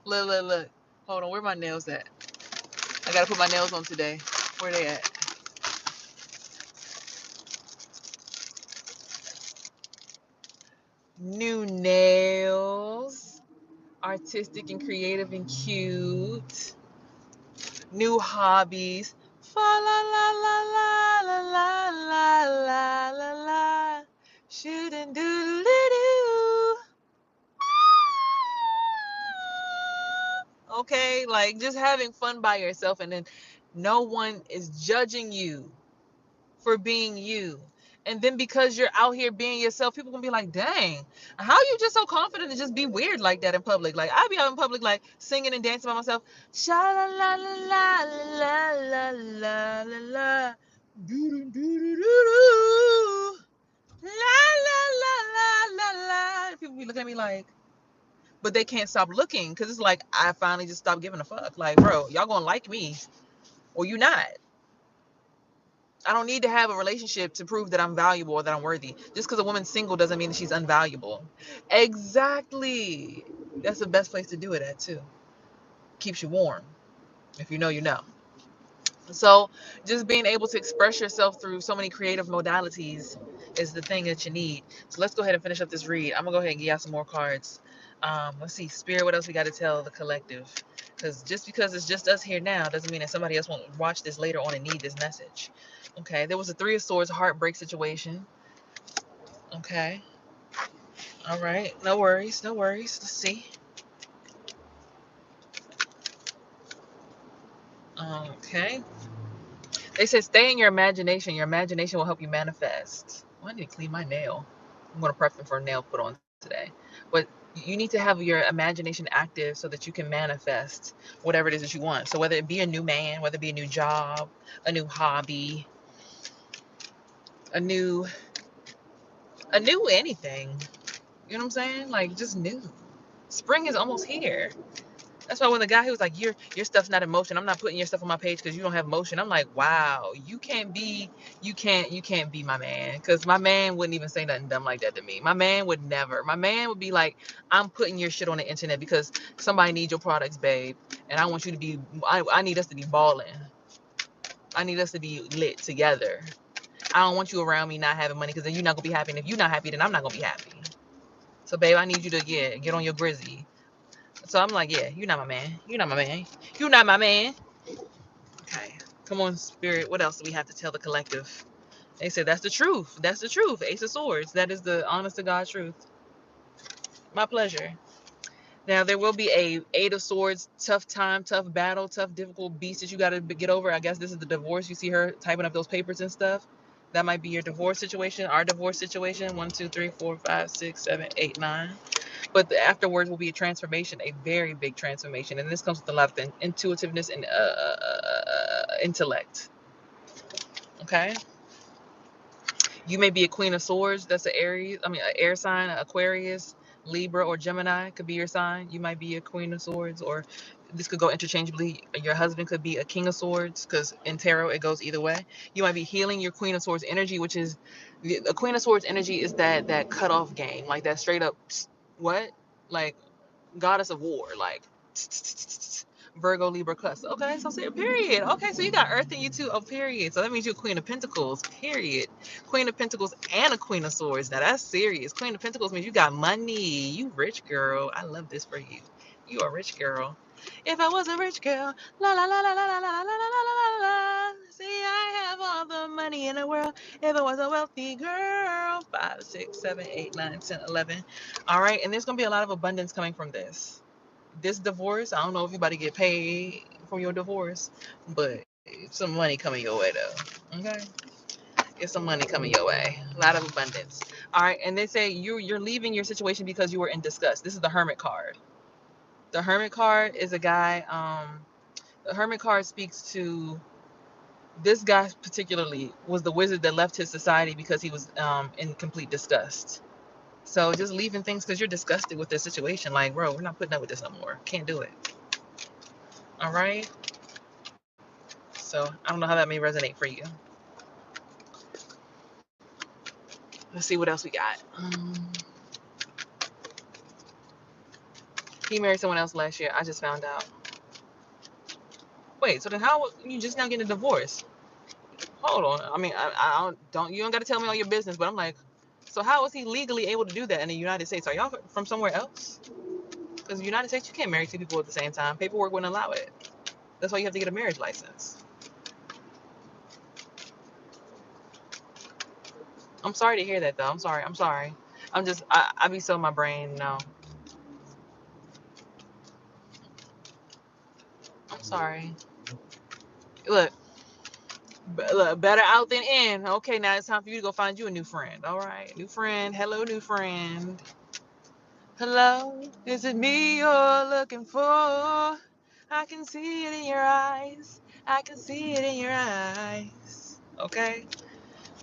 Look, look, look. Hold on, where my nails at? I gotta put my nails on today. Where they at? New nails, artistic and creative and cute. New hobbies. Fa la la la la la la la la la la. Shouldn't do do. Okay, like just having fun by yourself, and then no one is judging you for being you. And then because you're out here being yourself, people gonna be like, dang, how you just so confident to just be weird like that in public? Like I be out in public like singing and dancing by myself. Sha la la la la la la la la la do do do do do la la la la la la. People be looking at me like, but they can't stop looking because it's like I finally just stopped giving a fuck. Like, bro, y'all gonna like me or you not? I don't need to have a relationship to prove that I'm valuable or that I'm worthy. Just because a woman's single doesn't mean that she's unvaluable. Exactly. That's the best place to do it at, too. Keeps you warm. If you know, you know. So just being able to express yourself through so many creative modalities is the thing that you need. So let's go ahead and finish up this read. I'm going to go ahead and give y'all some more cards. Let's see. Spirit, what else we got to tell the collective? Because just because it's just us here now doesn't mean that somebody else won't watch this later on and need this message. Okay. There was a Three of Swords heartbreak situation. Okay. All right. No worries. No worries. Let's see. Okay. They said stay in your imagination. Your imagination will help you manifest. Well, I need to clean my nail. I'm going to prep them for a nail put on today. But you need to have your imagination active so that you can manifest whatever it is that you want. So whether it be a new man, whether it be a new job, a new hobby, a new anything. You know what I'm saying? Like just new. Spring is almost here. That's why when the guy who was like, your stuff's not in motion, I'm not putting your stuff on my page because you don't have motion. I'm like, wow, you can't be my man. Because my man wouldn't even say nothing dumb like that to me. My man would never. My man would be like, I'm putting your shit on the internet because somebody needs your products, babe. And I want you to be, I need us to be balling. I need us to be lit together. I don't want you around me not having money because then you're not going to be happy. And if you're not happy, then I'm not going to be happy. So, babe, I need you to get on your grizzy. So I'm like, yeah, you're not my man. You're not my man. You're not my man. Okay. Come on, spirit. What else do we have to tell the collective? They said that's the truth. That's the truth. Ace of Swords. That is the honest to God truth. My pleasure. Now there will be a Eight of Swords, tough time, tough battle, tough, difficult beast that you got to get over. I guess this is the divorce. You see her typing up those papers and stuff. That might be your divorce situation, our divorce situation. 1, 2, 3, 4, 5, 6, 7, 8, 9. But the afterwards will be a transformation, a very big transformation. And this comes with a lot of intuitiveness and intellect. Okay? You may be a Queen of Swords. That's an an air sign, Aquarius, Libra, or Gemini could be your sign. You might be a Queen of Swords, or this could go interchangeably. Your husband could be a King of Swords, because in tarot it goes either way. You might be healing your Queen of Swords energy, which is the Queen of Swords energy is that cutoff game, like that straight up what, like goddess of war, like Virgo, Libra, Cus. Okay, so say period. Okay, so you got Earth in you too. Oh, period. So that means you're Queen of Pentacles. Period. Queen of Pentacles and a Queen of Swords. Now that's serious. Queen of Pentacles means you got money. You rich girl. I love this for you. You a rich girl. If I was a rich girl, la la la la la la la la la la la. See, I have all the money in the world. If I was a wealthy girl, 5, 6, 7, 8, 9, 10, 11. All right, and there's gonna be a lot of abundance coming from this divorce. I don't know if you're about to get paid for your divorce, but some money coming your way though. Okay, get some money coming your way. A lot of abundance. All right, and they say you're leaving your situation because you were in disgust. This is the Hermit card. The Hermit card is a guy. The Hermit card speaks to this guy particularly was the wizard that left his society because he was in complete disgust. So just leaving things because you're disgusted with this situation. Like, bro, we're not putting up with this no more. Can't do it. All right. So I don't know how that may resonate for you. Let's see what else we got. He married someone else last year. I just found out. Wait, so then how you just now getting a divorce? Hold on. I mean, I don't. You don't got to tell me all your business, but I'm like, so how is he legally able to do that in the United States? Are y'all from somewhere else? Because the United States, you can't marry two people at the same time. Paperwork wouldn't allow it. That's why you have to get a marriage license. I'm sorry to hear that, though. I'm sorry. I'm just, I be so in my brain. No, I'm sorry. Look, better out than in. Okay, now it's time for you to go find you a new friend. All right, new friend. Hello, new friend. Hello, is it me you're looking for? I can see it in your eyes. I can see it in your eyes. Okay.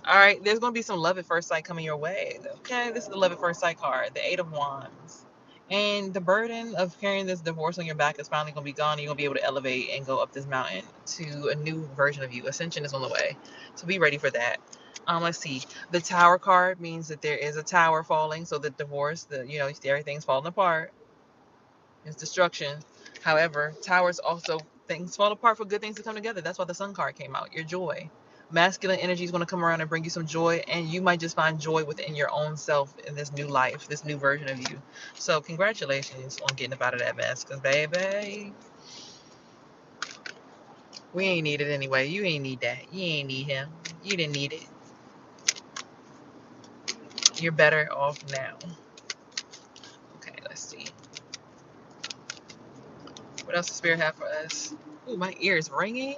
All right, there's going to be some love at first sight coming your way. Okay, this is the love at first sight card, the Eight of Wands. And the burden of carrying this divorce on your back is finally going to be gone. You're going to be able to elevate and go up this mountain to a new version of you. Ascension is on the way. So be ready for that. Let's see. The Tower card means that there is a tower falling. So the divorce, everything's falling apart. It's destruction. However, towers also, things fall apart for good things to come together. That's why the Sun card came out. Your joy. Masculine energy is going to come around and bring you some joy, and you might just find joy within your own self in this new life, this new version of you. So congratulations on getting up out of that mess, because baby, we ain't need it anyway. You ain't need that. You ain't need him. You didn't need it. You're better off now. Okay, let's see. What else does Spirit have for us? Ooh, my ear is ringing.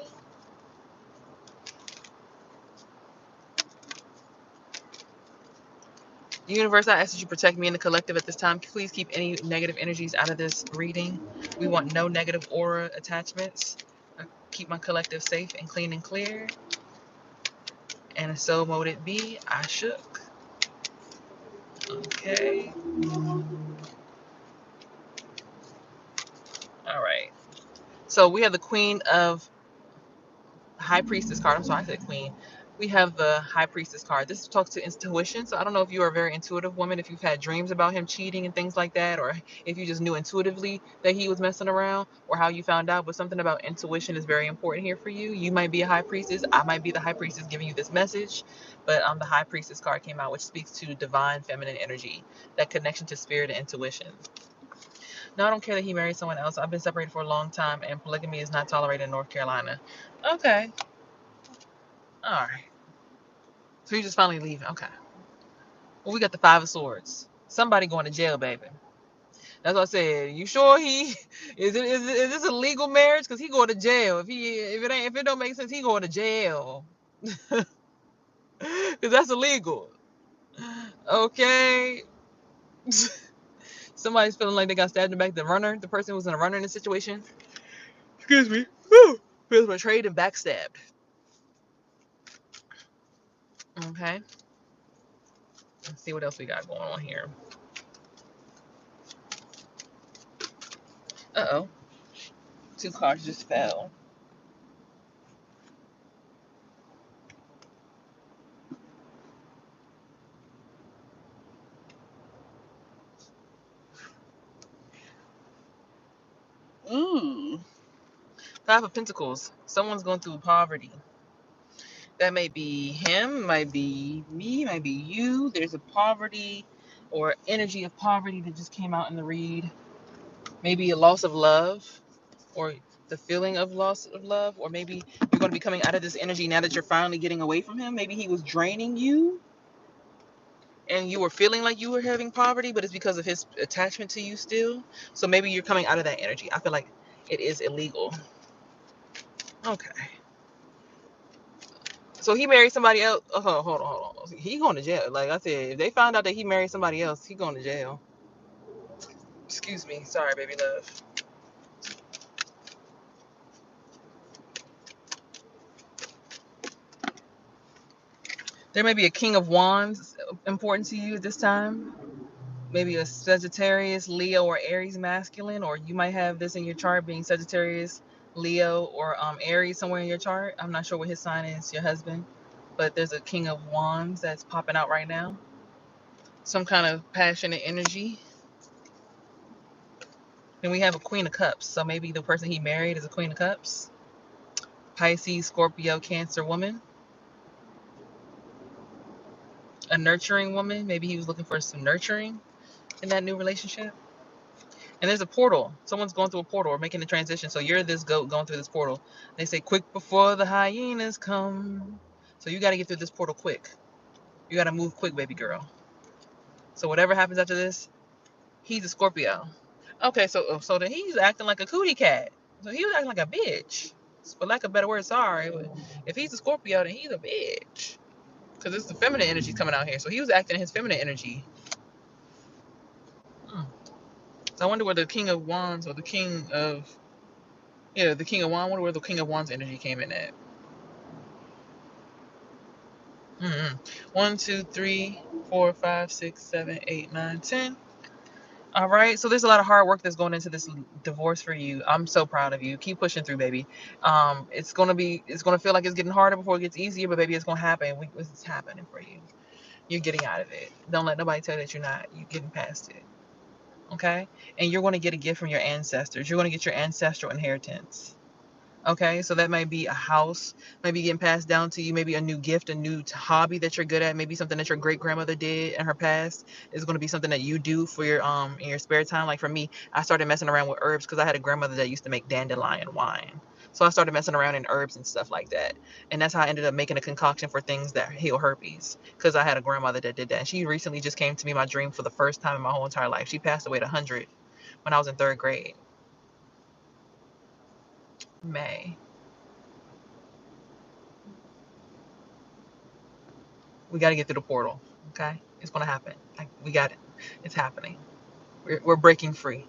Universe, I ask that you protect me and the collective at this time. Please keep any negative energies out of this reading. We want no negative aura attachments. Keep my collective safe and clean and clear. And so mote it be. I shook. Okay. All right. So we have the Queen of High Priestess card. I'm sorry, I said Queen. We have the High Priestess card. This talks to intuition. So I don't know if you are a very intuitive woman, if you've had dreams about him cheating and things like that, or if you just knew intuitively that he was messing around, or how you found out. But something about intuition is very important here for you. You might be a High Priestess. I might be the High Priestess giving you this message. But the High Priestess card came out, which speaks to divine feminine energy, that connection to spirit and intuition. No, I don't care that he married someone else. I've been separated for a long time, and polygamy is not tolerated in North Carolina. Okay. All right. So you're just finally leaving. Okay. Well, we got the Five of Swords. Somebody going to jail, baby. That's what I said. You sure he is this a legal marriage? Because he going to jail. If it don't make sense, he going to jail. Because that's illegal. Okay. Somebody's feeling like they got stabbed in the back. The person who was in a runner in the situation. Excuse me. Whew. Feels betrayed and backstabbed. Okay. Let's see what else we got going on here. Uh-oh. 2 cards just fell. Ooh. 5 of Pentacles. Someone's going through poverty. That may be him, might be me, might be you. There's a poverty or energy of poverty that just came out in the read. Maybe a loss of love, or the feeling of loss of love, or maybe you're going to be coming out of this energy now that you're finally getting away from him. Maybe he was draining you and you were feeling like you were having poverty, but it's because of his attachment to you still. So maybe you're coming out of that energy. I feel like it is illegal. Okay. So he married somebody else. Oh, hold on. He going to jail. Like I said, if they found out that he married somebody else, he going to jail. Excuse me. Sorry, baby love. There may be a King of Wands important to you at this time. Maybe a Sagittarius, Leo, or Aries masculine, or you might have this in your chart being Sagittarius, Leo, or Aries somewhere in your chart. I'm not sure what his sign is, your husband, but there's a King of Wands that's popping out right now. Some kind of passionate energy. And we have a Queen of Cups, so maybe the person he married is a Queen of Cups. Pisces, Scorpio, Cancer woman. A nurturing woman. Maybe he was looking for some nurturing in that new relationship. And there's a portal. Someone's going through a portal or making the transition. So you're this goat going through this portal. They say, quick before the hyenas come. So you got to get through this portal quick. You got to move quick, baby girl. So whatever happens after this, he's a Scorpio. Okay, so then he's acting like a cootie cat. So he was acting like a bitch. For lack of a better word, sorry. But if he's a Scorpio, then he's a bitch. Because it's the feminine energy coming out here. So he was acting in his feminine energy. So I wonder where the King of Wands or the King of... Yeah, the King of Wands. I wonder where the King of Wands energy came in at. 1, 2, 3, 4, 5, 6, 7, 8, 9, 10. All right. So there's a lot of hard work that's going into this divorce for you. I'm so proud of you. Keep pushing through, baby. It's gonna feel like it's getting harder before it gets easier, but baby, it's gonna happen. It's happening for you. You're getting out of it. Don't let nobody tell you that you're not. You're getting past it. Okay? And you're gonna get a gift from your ancestors. You're gonna get your ancestral inheritance. Okay, so that might be a house, maybe getting passed down to you, maybe a new gift, a new hobby that you're good at, maybe something that your great grandmother did in her past is going to be something that you do for your in your spare time. Like for me, I started messing around with herbs because I had a grandmother that used to make dandelion wine. So I started messing around in herbs and stuff like that. And that's how I ended up making a concoction for things that heal herpes because I had a grandmother that did that. And she recently just came to me my dream for the first time in my whole entire life. She passed away at 100 when I was in 3rd grade. May. We got to get through the portal. Okay, it's gonna happen. Like we got it. It's happening. We're breaking free.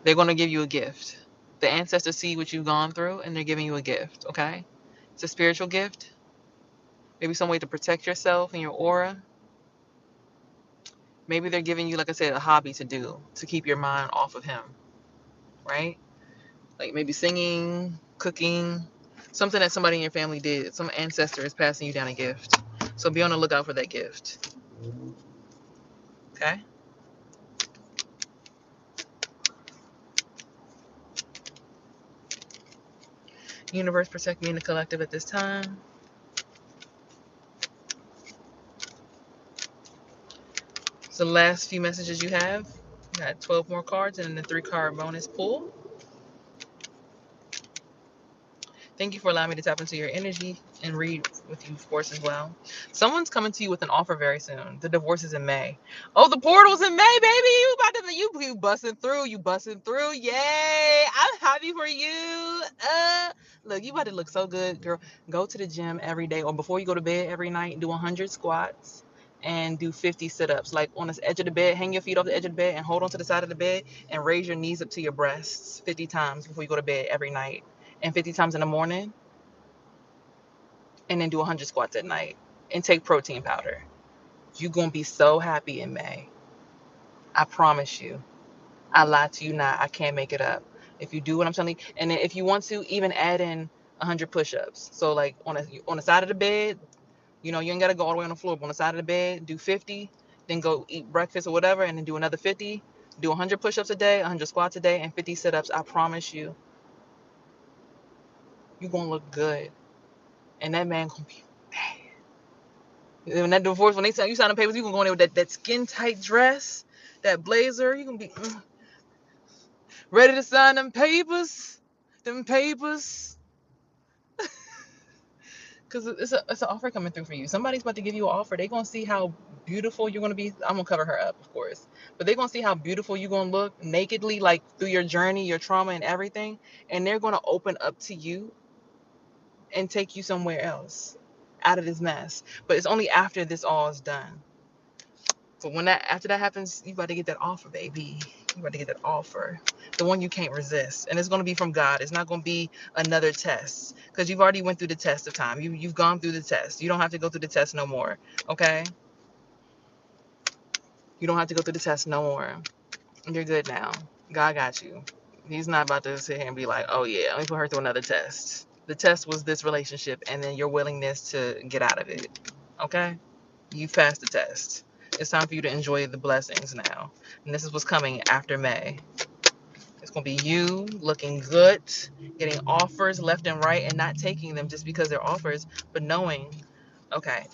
They're gonna give you a gift. The ancestors see what you've gone through, and they're giving you a gift. Okay, it's a spiritual gift. Maybe some way to protect yourself and your aura. Maybe they're giving you, like I said, a hobby to do to keep your mind off of him. Right? Like maybe singing, cooking, Something that somebody in your family did. Some ancestor is passing you down a gift. So be on the lookout for that gift. Okay? Universe, protect me and the collective at this time. So the last few messages you have. You got 12 more cards and then the 3-card bonus pull. Thank you for allowing me to tap into your energy and read with you, of course, as well. Someone's coming to you with an offer very soon. The divorce is in May. Oh, the portal's in May, baby. You about to you busting through. You busting through. Yay. I'm happy for you. Look, you about to look so good, girl. Go to the gym every day or before you go to bed every night, do 100 squats and do 50 sit-ups. Like on the edge of the bed, hang your feet off the edge of the bed and hold on to the side of the bed and raise your knees up to your breasts 50 times before you go to bed every night. And 50 times in the morning, and then do 100 squats at night, and take protein powder. You're going to be so happy in May. I promise you. I lie to you not. I can't make it up. If you do what I'm telling you, and then if you want to, even add in 100 push-ups. So like on the side of the bed, you ain't got to go all the way on the floor, but on the side of the bed, do 50, then go eat breakfast or whatever, and then do another 50. Do 100 push-ups a day, 100 squats a day, and 50 sit-ups. I promise you, you're going to look good. And that man going to be bad. When that divorce, when you sign the papers, you gonna go in there with that skin tight dress, that blazer. You gonna be ready to sign them papers, cause it's an offer coming through for you. Somebody's about to give you an offer. They gonna see how beautiful you're gonna be. I'm gonna cover her up, of course, but they gonna see how beautiful you're gonna look nakedly, like through your journey, your trauma, and everything, and they're gonna open up to you and take you somewhere else, out of this mess. But it's only after this all is done. So after that happens, you about to get that offer, baby. You about to get that offer, the one you can't resist, and it's gonna be from God. It's not gonna be another test, because you've already went through the test of time. You've gone through the test. You don't have to go through the test no more. Okay? You don't have to go through the test no more. You're good now. God got you. He's not about to sit here and be like, oh yeah, let me put her through another test. The test was this relationship, and then your willingness to get out of it. Okay? You passed the test. It's time for you to enjoy the blessings now. And this is what's coming after May. It's going to be you looking good, getting offers left and right, and not taking them just because they're offers, but knowing, okay,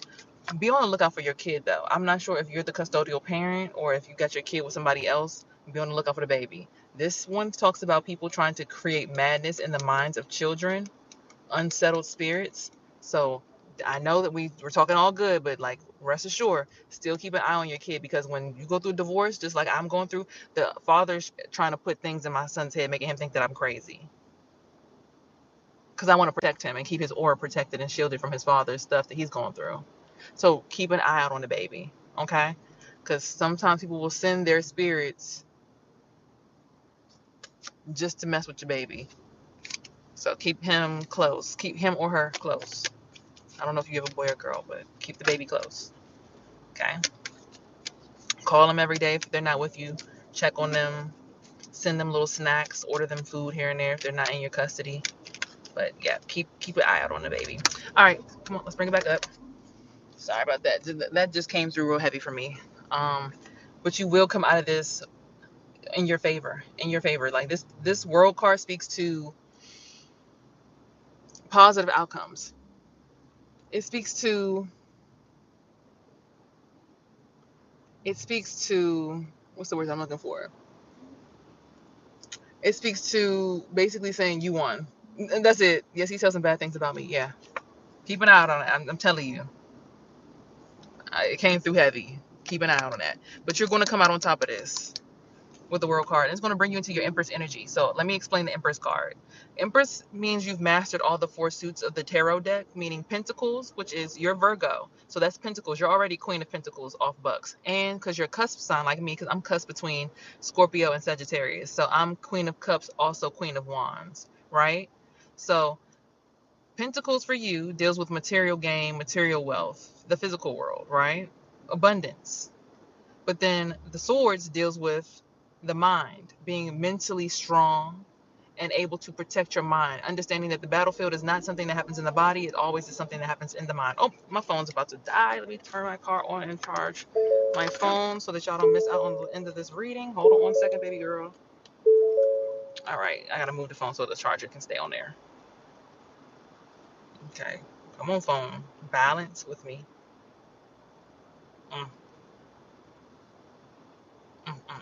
be on the lookout for your kid, though. I'm not sure if you're the custodial parent or if you got your kid with somebody else. Be on the lookout for the baby. This one talks about people trying to create madness in the minds of children, unsettled spirits. So I know that we're talking all good, but like rest assured, still keep an eye on your kid, because when you go through divorce, just like I'm going through, the father's trying to put things in my son's head, making him think that I'm crazy. Because I want to protect him and keep his aura protected and shielded from his father's stuff that he's going through. So keep an eye out on the baby, okay? Because sometimes people will send their spirits just to mess with your baby. So keep him close. Keep him or her close. I don't know if you have a boy or girl, but keep the baby close. Okay? Call them every day if they're not with you. Check on them. Send them little snacks. Order them food here and there if they're not in your custody. But yeah, keep an eye out on the baby. All right, come on, let's bring it back up. Sorry about that. That just came through real heavy for me. But you will come out of this in your favor. In your favor. Like this world card speaks to positive outcomes. It speaks to what's the word I'm looking for? It speaks to basically saying you won. And that's it. Yes, he tells some bad things about me. Yeah. Keep an eye out on it. I'm telling you. It came through heavy. Keep an eye out on that. But you're going to come out on top of this with the world card. And it's going to bring you into your Empress energy. So let me explain the Empress card. Empress means you've mastered all the 4 suits of the tarot deck, meaning Pentacles, which is your Virgo. So that's Pentacles. You're already Queen of Pentacles off bucks. And because you're a cusp sign like me, because I'm cusp between Scorpio and Sagittarius. So I'm Queen of Cups, also Queen of Wands, right? So Pentacles for you deals with material gain, material wealth, the physical world, right? Abundance. But then the Swords deals with the mind, being mentally strong and able to protect your mind. Understanding that the battlefield is not something that happens in the body, it always is something that happens in the mind. Oh, my phone's about to die. Let me turn my car on and charge my phone so that y'all don't miss out on the end of this reading. Hold on 1 second, baby girl. All right, I gotta move the phone so the charger can stay on there. Okay, come on, phone. Balance with me. Mm, mm.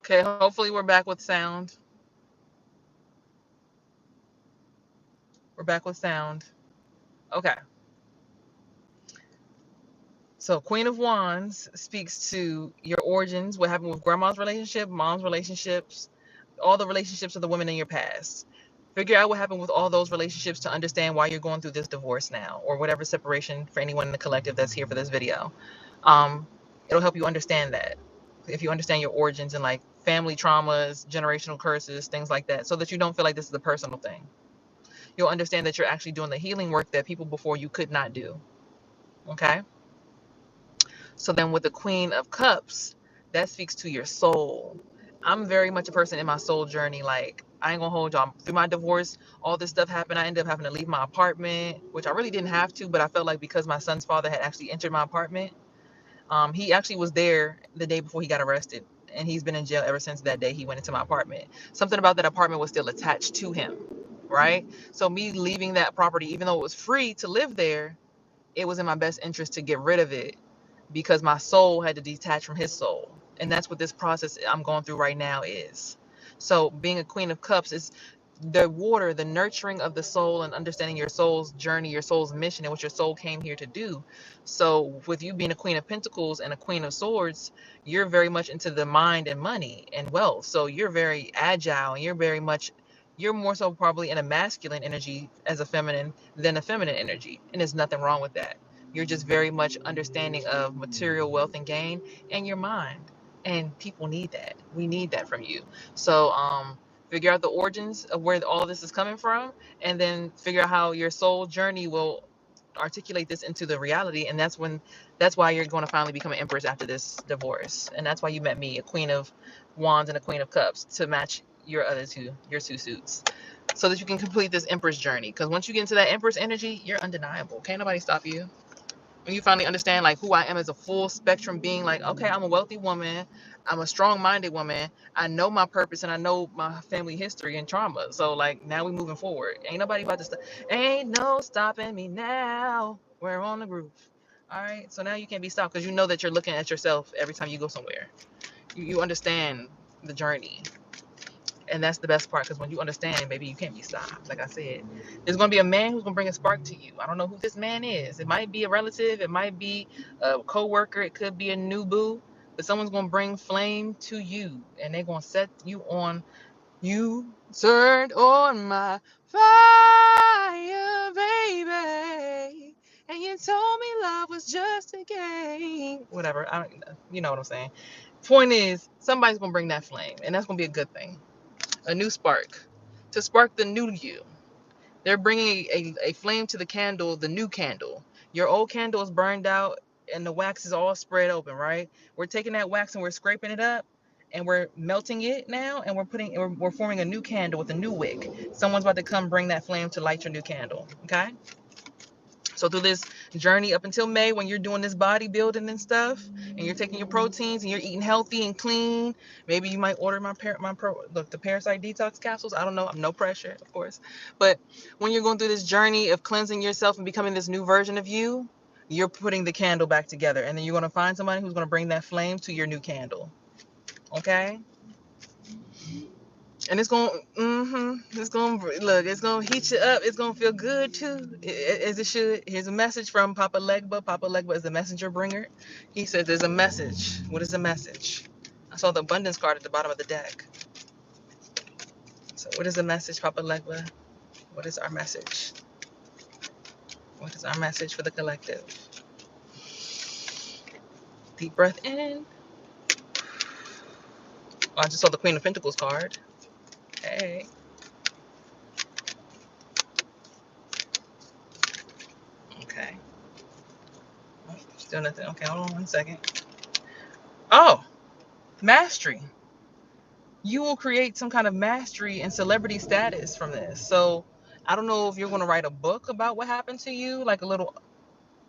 Okay, hopefully we're back with sound. We're back with sound. Okay. So Queen of Wands speaks to your origins, what happened with grandma's relationship, mom's relationships, all the relationships of the women in your past. Figure out what happened with all those relationships to understand why you're going through this divorce now, or whatever separation for anyone in the collective that's here for this video. Um, it'll help you understand that. If you understand your origins and like family traumas, generational curses, things like that, so that you don't feel like this is a personal thing. You'll understand that you're actually doing the healing work that people before you could not do. Okay? So then with the Queen of Cups, that speaks to your soul. I'm very much a person in my soul journey. Like, I ain't gonna hold y'all. Through my divorce, all this stuff happened. I ended up having to leave my apartment, which I really didn't have to, but I felt like because my son's father had actually entered my apartment, he actually was there the day before he got arrested. And he's been in jail ever since that day he went into my apartment. Something about that apartment was still attached to him, right? So me leaving that property, even though it was free to live there, it was in my best interest to get rid of it because my soul had to detach from his soul. And that's what this process I'm going through right now is. So being a Queen of Cups is the water, the nurturing of the soul and understanding your soul's journey, your soul's mission, and what your soul came here to do. So with you being a Queen of Pentacles and a Queen of Swords, you're very much into the mind and money and wealth. So you're very agile and you're more so probably in a masculine energy as a feminine than a feminine energy. And there's nothing wrong with that. You're just very much understanding of material wealth and gain and your mind. And people need that. We need that from you. So figure out the origins of where all this is coming from, and then figure out how your soul journey will articulate this into the reality. And that's why you're going to finally become an empress after this divorce. And that's why you met me, a Queen of Wands and a Queen of Cups, to match your two suits, so that you can complete this empress journey. Because once you get into that empress energy, you're undeniable. Can't nobody stop you. When you finally understand like who I am as a full spectrum being, like, okay, I'm a wealthy woman, I'm a strong-minded woman, I know my purpose and I know my family history and trauma. So like now we moving forward. Ain't nobody about to stop. Ain't no stopping me now. We're on the groove. All right. So now you can't be stopped because you know that you're looking at yourself every time you go somewhere. You understand the journey. And that's the best part, because when you understand, baby, you can't be stopped. Like I said, there's going to be a man who's going to bring a spark to you. I don't know who this man is. It might be a relative, it might be a co-worker, it could be a new boo, but someone's going to bring flame to you and they're going to set you on. You turned on my fire, baby, and you told me love was just a game. Whatever, you know what I'm saying. Point is, somebody's going to bring that flame, and that's going to be a good thing, a new spark, to spark the new you. They're bringing a flame to the candle, the new candle. Your old candle is burned out and the wax is all spread open, right? We're taking that wax and we're scraping it up and we're melting it now, and we're forming a new candle with a new wick. Someone's about to come bring that flame to light your new candle, okay? So through this journey up until May, when you're doing this bodybuilding and stuff, and you're taking your proteins and you're eating healthy and clean, maybe you might order the parasite detox capsules. I don't know. I'm no pressure, of course. But when you're going through this journey of cleansing yourself and becoming this new version of you, you're putting the candle back together, and then you're going to find somebody who's going to bring that flame to your new candle. Okay? And it's going it's going to look, it's going to heat you up. It's going to feel good too, as it should. Here's a message from Papa Legba. Papa Legba is the messenger bringer. He said there's a message. What is the message? I saw the abundance card at the bottom of the deck. So what is the message, Papa Legba? What is our message? What is our message for the collective? Deep breath in. Oh, I just saw the Queen of Pentacles card. Hey. Okay. Oh, still nothing. Okay, hold on 1 second. Oh, mastery. You will create some kind of mastery and celebrity status from this. So I don't know if you're going to write a book about what happened to you, like a little.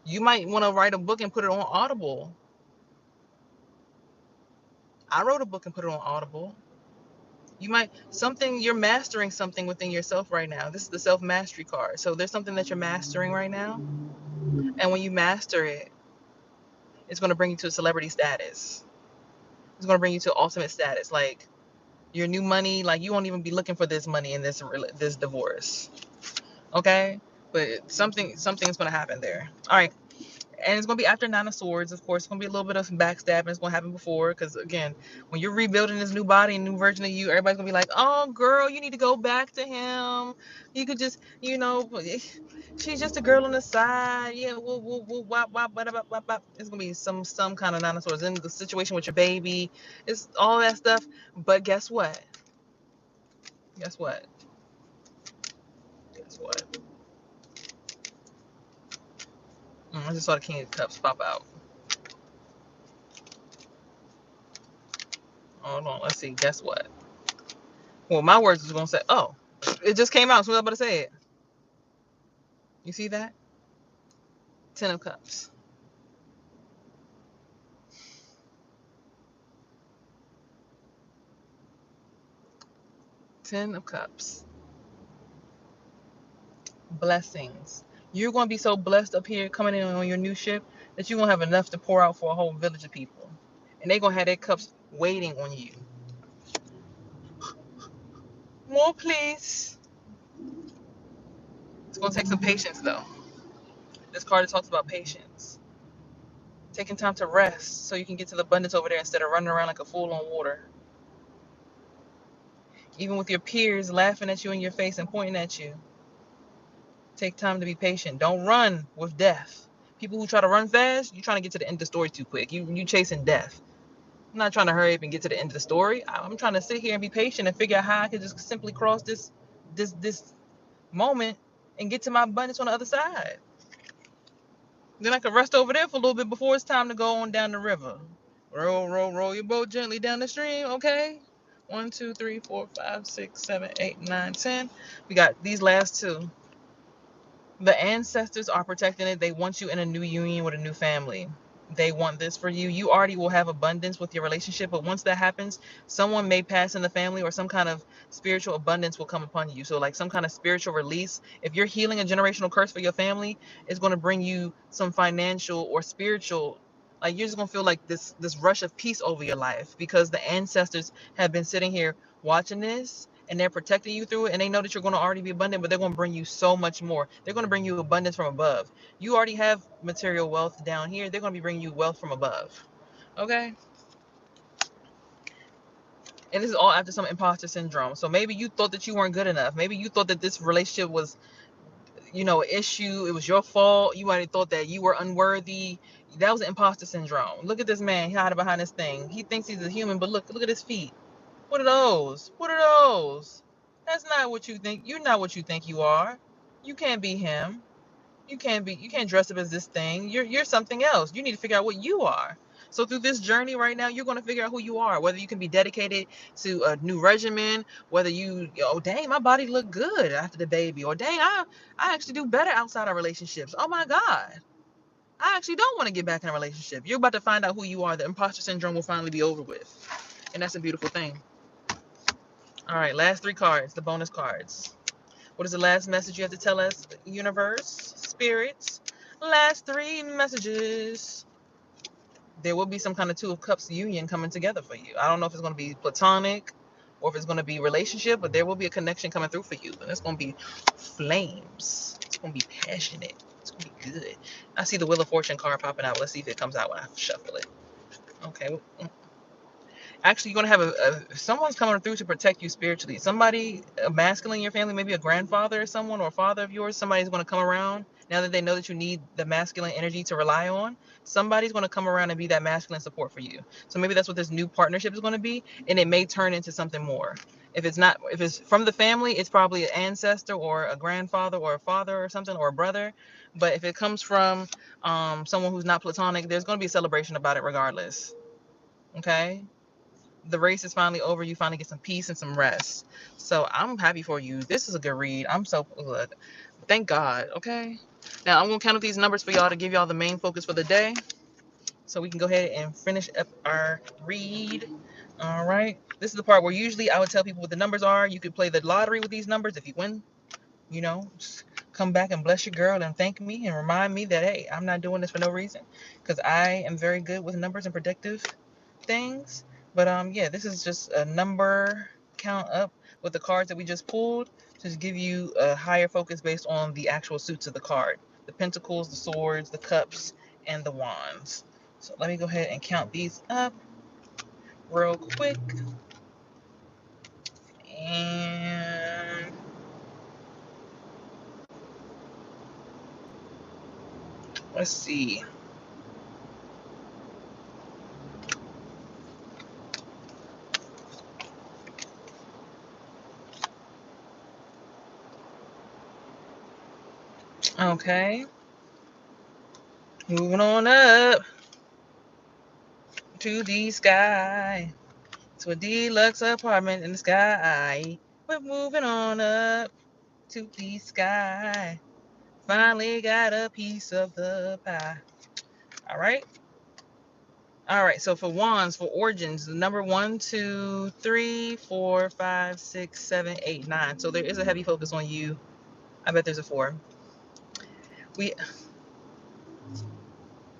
You might want to write a book and put it on Audible. I wrote a book and put it on Audible. You might you're mastering something within yourself right now. This is the self-mastery card. So there's something that you're mastering right now. And when you master it, it's going to bring you to a celebrity status. It's going to bring you to ultimate status. Like your new money, like you won't even be looking for this money in this divorce. Okay? But something's going to happen there. All right. And it's going to be after 9 of Swords. Of course, it's going to be a little bit of some backstabbing. It's going to happen before. Because, again, when you're rebuilding this new body and new version of you, everybody's going to be like, oh, girl, you need to go back to him. You could just, she's just a girl on the side. Yeah, it's going to be some kind of 9 of Swords. In the situation with your baby, it's all that stuff. But guess what? Guess what? Guess what? I just saw the King of Cups pop out. Hold on. Let's see. Guess what? Well, my words was going to say, oh, it just came out. So I was about to say it. You see that? 10 of Cups. 10 of Cups. Blessings. You're going to be so blessed up here coming in on your new ship that you're going to have enough to pour out for a whole village of people. And they're going to have their cups waiting on you. More, please. It's going to take some patience, though. This card talks about patience. Taking time to rest so you can get to the abundance over there instead of running around like a fool on water. Even with your peers laughing at you in your face and pointing at you. Take time to be patient. Don't run with death. People who try to run fast, you're trying to get to the end of the story too quick. You chasing death. I'm not trying to hurry up and get to the end of the story. I'm trying to sit here and be patient and figure out how I can just simply cross this moment and get to my abundance on the other side. Then I can rest over there for a little bit before it's time to go on down the river. Row your boat gently down the stream, okay? 1, 2, 3, 4, 5, 6, 7, 8, 9, 10. We got these last two. The ancestors are protecting it. They want you in a new union with a new family. They want this for you. You already will have abundance with your relationship, but once that happens, someone may pass in the family or some kind of spiritual abundance will come upon you. So like some kind of spiritual release. If you're healing a generational curse for your family, it's going to bring you some financial or spiritual, like you're just going to feel like this rush of peace over your life because the ancestors have been sitting here watching this and they're protecting you through it, and they know that you're going to already be abundant, but they're going to bring you so much more. They're going to bring you abundance from above. You already have material wealth down here. They're going to be bringing you wealth from above. Okay? And this is all after some imposter syndrome. So maybe you thought that you weren't good enough. Maybe you thought that this relationship was, an issue. It was your fault. You might have thought that you were unworthy. That was imposter syndrome. Look at this man. He hiding behind this thing. He thinks he's a human, but look at his feet. What are those? What are those? That's not what you think. You're not what you think you are. You can't be him. You can't dress up as this thing. You're something else. You need to figure out what you are. So through this journey right now, you're going to figure out who you are, whether you can be dedicated to a new regimen, whether dang, my body look good after the baby, or dang, I actually do better outside of relationships. Oh my God. I actually don't want to get back in a relationship. You're about to find out who you are. The imposter syndrome will finally be over with. And that's a beautiful thing. All right, last 3 cards, the bonus cards. What is the last message you have to tell us, universe, spirits? Last 3 messages. There will be some kind of Two of Cups union coming together for you. I don't know if it's going to be platonic or if it's going to be relationship, but there will be a connection coming through for you. And it's going to be flames. It's going to be passionate. It's going to be good. I see the Wheel of Fortune card popping out. Let's see if it comes out when I shuffle it. Okay. Actually, you're going to have someone's coming through to protect you spiritually. Somebody, a masculine in your family, maybe a grandfather or someone, or a father of yours, somebody's going to come around now that they know that you need the masculine energy to rely on. Somebody's going to come around and be that masculine support for you. So maybe that's what this new partnership is going to be, and it may turn into something more. If it's from the family, it's probably an ancestor or a grandfather or a father or something, or a brother. But if it comes from someone who's not platonic, there's going to be a celebration about it regardless. Okay? The race is finally over. You finally get some peace and some rest. So I'm happy for you. This is a good read. I'm so good. Thank God. Okay. Now I'm gonna count up these numbers for y'all to give y'all the main focus for the day, so we can go ahead and finish up our read. All right. This is the part where usually I would tell people what the numbers are. You could play the lottery with these numbers. If you win, just come back and bless your girl and thank me and remind me that, hey, I'm not doing this for no reason, because I am very good with numbers and predictive things. But yeah, this is just a number count up with the cards that we just pulled to just give you a higher focus based on the actual suits of the card: the pentacles, the swords, the cups, and the wands. So let me go ahead and count these up real quick. And let's see. Okay, moving on up to the sky, to a deluxe apartment in the sky. We're moving on up to the sky. Finally got a piece of the pie. All right. All right. So for wands, for origins, the number 1, 2, 3, 4, 5, 6, 7, 8, 9. So there is a heavy focus on you. I bet there's a 4. We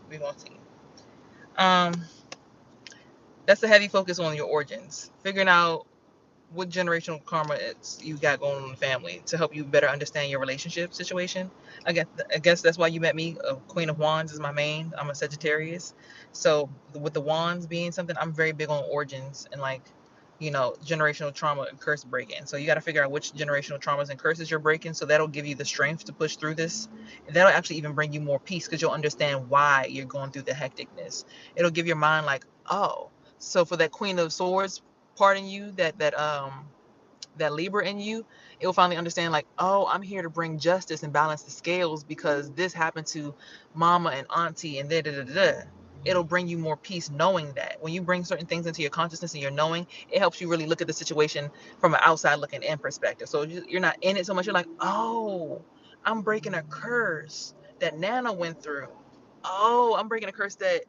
gonna see. That's a heavy focus on your origins. Figuring out what generational karma you got going on in the family to help you better understand your relationship situation. I guess that's why you met me. Queen of Wands is my main. I'm a Sagittarius. So with the wands being something, I'm very big on origins and generational trauma and curse breaking. So you got to figure out which generational traumas and curses you're breaking. So that'll give you the strength to push through this. And that'll actually even bring you more peace because you'll understand why you're going through the hecticness. It'll give your mind like, oh, so for that Queen of Swords part in you, that Libra in you, it will finally understand like, oh, I'm here to bring justice and balance the scales because this happened to mama and auntie and da da da da. It'll bring you more peace knowing that. When you bring certain things into your consciousness and your knowing, it helps you really look at the situation from an outside looking in perspective. So you're not in it so much. You're like, oh, I'm breaking a curse that Nana went through. Oh, I'm breaking a curse that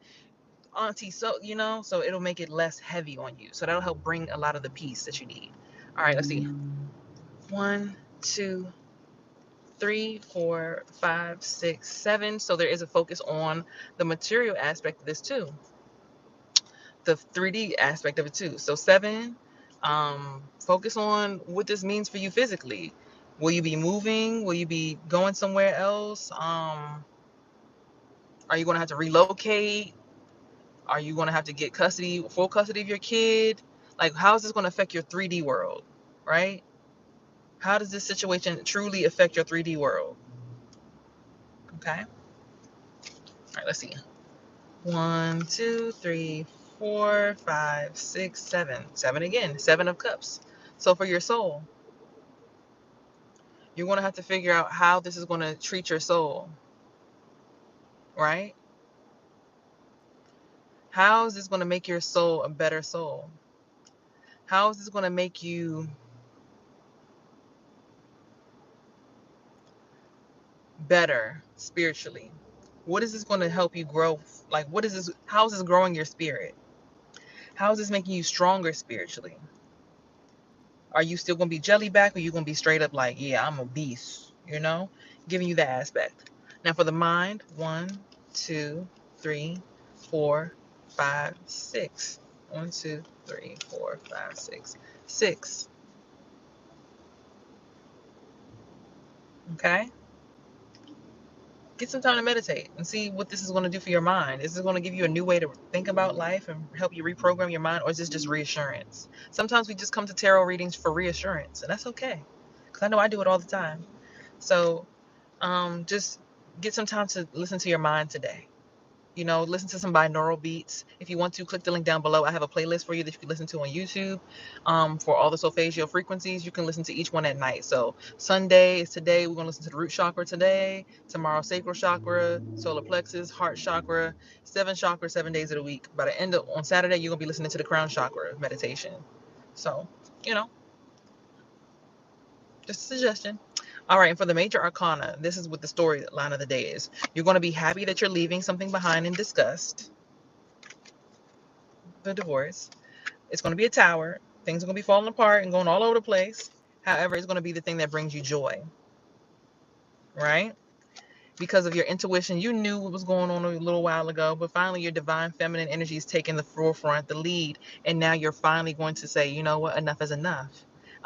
auntie, so it'll make it less heavy on you. So that'll help bring a lot of the peace that you need. All right, let's see. 1, 2, 3, 4, 5, 6, 7. So there is a focus on the material aspect of this too, the 3D aspect of it too. So 7, focus on what this means for you physically. Will you be moving? Will you be going somewhere else? Are you going to have to relocate? Are you going to have to get full custody of your kid? Like, how is this going to affect your 3D world, right? How does this situation truly affect your 3D world? Okay. All right, let's see. 1, 2, 3, 4, 5, 6, 7. 7 again. 7 of Cups. So for your soul, you're going to have to figure out how this is going to treat your soul, right? How is this going to make your soul a better soul? How is this going to make you better spiritually? What is this going to help you grow? Like, what is this? How is this growing your spirit? How is this making you stronger spiritually? Are you still going to be jellyback, or are you going to be straight up like, yeah, I'm a beast, giving you that aspect? Now for the mind, 1, 2, 3, 4, 5, 6. 1, 2, 3, 4, 5, 6. 6. Okay? Get some time to meditate and see what this is going to do for your mind. Is this going to give you a new way to think about life and help you reprogram your mind, or is this just reassurance? Sometimes we just come to tarot readings for reassurance, and that's okay. Because I know I do it all the time. So just get some time to listen to your mind today. Listen to some binaural beats. If you want to, click the link down below. I have a playlist for you that you can listen to on YouTube for all the solfeggio frequencies. You can listen to each one at night. So Sunday is today. We're going to listen to the root chakra today. Tomorrow, sacral chakra, solar plexus, heart chakra, 7 chakras, 7 days of the week. By the end of on Saturday, you're going to be listening to the crown chakra meditation. So, just a suggestion. All right, and for the major arcana, this is what the storyline of the day is. You're going to be happy that you're leaving something behind in disgust. The divorce. It's going to be a tower. Things are going to be falling apart and going all over the place. However, it's going to be the thing that brings you joy, right? Because of your intuition, you knew what was going on a little while ago, but finally your divine feminine energy is taking the forefront, the lead, and now you're finally going to say, you know what, enough is enough.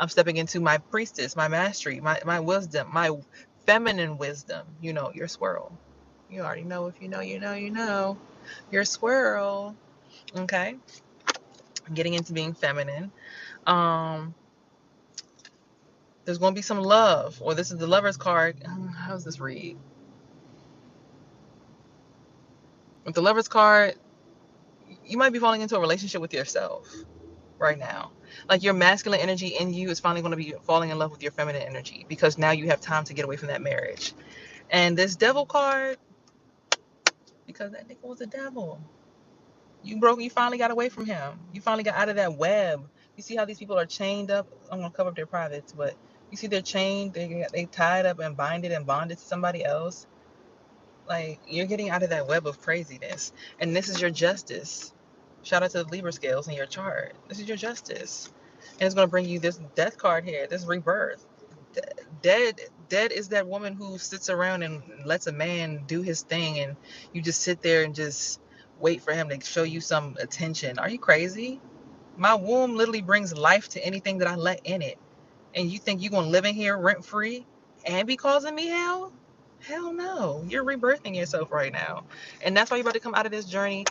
I'm stepping into my priestess, my mastery, my wisdom, my feminine wisdom. Your squirrel. You already know. If you know, you know, you know. Your squirrel. Okay? Getting into being feminine. There's going to be some love, or this is the lover's card. How's this read? With the lover's card, you might be falling into a relationship with yourself right now. Like your masculine energy in you is finally going to be falling in love with your feminine energy because now you have time to get away from that marriage. And this devil card, because that nigga was a devil. You finally got away from him. You finally got out of that web. You see how these people are chained up? I'm going to cover up their privates, but you see they're chained, they tied up and bonded to somebody else. Like, you're getting out of that web of craziness. And this is your justice. Shout out to the Libra scales in your chart. This is your justice. And it's going to bring you this death card here, this rebirth. Dead is that woman who sits around and lets a man do his thing, and you just sit there and just wait for him to show you some attention. Are you crazy? My womb literally brings life to anything that I let in it. And you think you're going to live in here rent free and be causing me hell? Hell no. You're rebirthing yourself right now. And that's why you're about to come out of this journey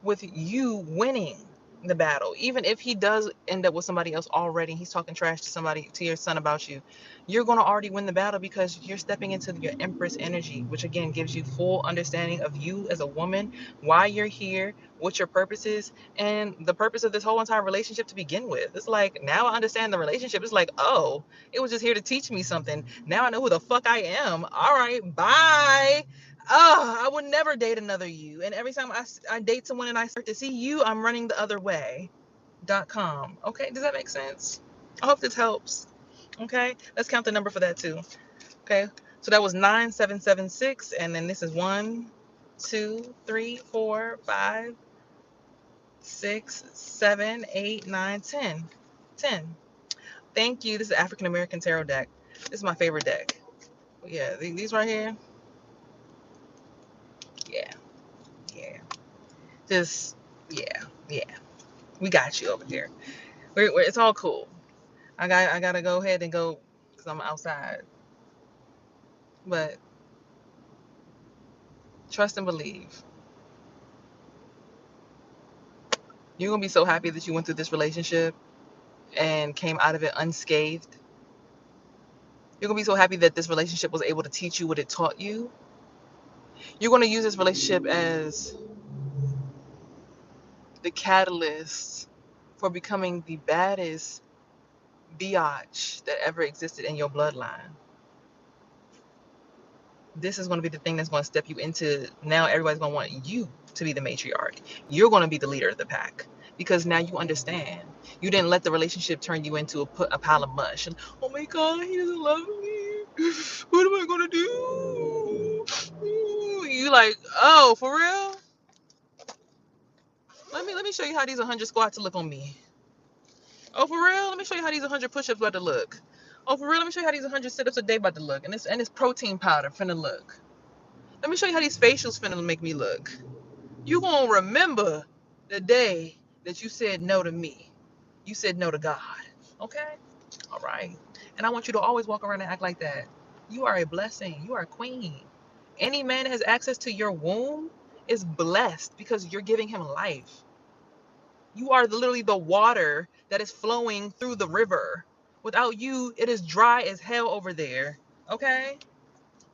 with you winning the battle. Even if he does end up with somebody else already, he's talking trash to your son about you, you're going to already win the battle because you're stepping into your Empress energy, which again gives you full understanding of you as a woman, why you're here, what your purpose is, and the purpose of this whole entire relationship to begin with. It's like, now I understand the relationship. It's like, oh, it was just here to teach me something. Now I know who the fuck I am. All right, bye. Oh, I would never date another you. And every time I date someone and I start to see you, I'm running the other way.com. Okay, does that make sense? I hope this helps. Okay, let's count the number for that too. Okay, so that was 9776, and then this is 1, 2, 3, 4, 5, 6, 7, 8, 9, 10. 10. Thank you. This is African American Tarot deck. This is my favorite deck. Yeah, these right here. Yeah, yeah. Just, yeah. We got you over here. It's all cool. I gotta go ahead and go because I'm outside. But trust and believe. You're gonna be so happy that you went through this relationship and came out of it unscathed. You're gonna be so happy that this relationship was able to teach you what it taught you. You're gonna use this relationship as the catalyst for becoming the baddest biatch that ever existed in your bloodline. This is going to be the thing that's going to step you into, now everybody's going to want you to be the matriarch. You're going to be the leader of the pack because now you understand. You didn't let the relationship turn you into a pile of mush. And, oh my God, he doesn't love me. What am I going to do? You like, oh, for real? Let me show you how these 100 squats look on me. Oh, for real? Let me show you how these 100 push-ups about to look. Oh, for real? Let me show you how these 100 sit-ups a day about to look. And this protein powder finna look. Let me show you how these facials finna make me look. You gonna remember the day that you said no to me. You said no to God. Okay? All right. And I want you to always walk around and act like that. You are a blessing. You are a queen. Any man that has access to your womb is blessed because you're giving him life. You are literally the water that is flowing through the river. Without you, it is dry as hell over there. Okay?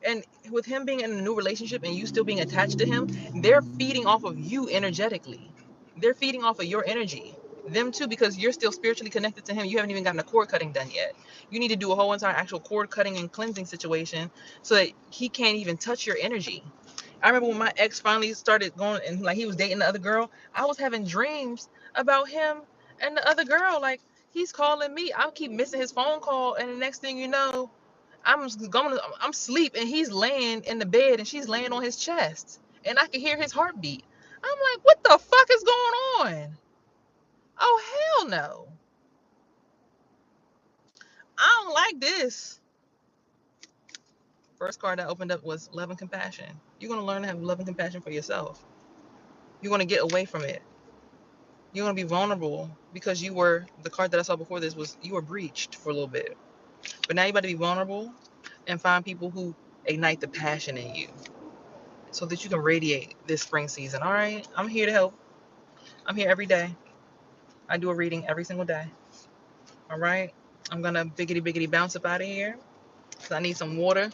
And with him being in a new relationship and you still being attached to him, they're feeding off of you energetically. They're feeding off of your energy. Them too, because you're still spiritually connected to him. You haven't even gotten a cord cutting done yet. You need to do a whole entire actual cord cutting and cleansing situation so that he can't even touch your energy. I remember when my ex finally started going and like he was dating the other girl, I was having dreams about him and the other girl. Like he's calling me. I keep missing his phone call, and the next thing you know, I'm asleep and he's laying in the bed and she's laying on his chest and I can hear his heartbeat. I'm like, what the fuck is going on? Oh hell no. I don't like this. First card I opened up was love and compassion. You're gonna learn to have love and compassion for yourself. You're gonna get away from it. You're gonna be vulnerable because you were the card that I saw before this was you were breached for a little bit. But now you about to be vulnerable and find people who ignite the passion in you so that you can radiate this spring season. All right, I'm here to help. I'm here every day. I do a reading every single day. All right, I'm gonna biggity bounce up out of here because I need some water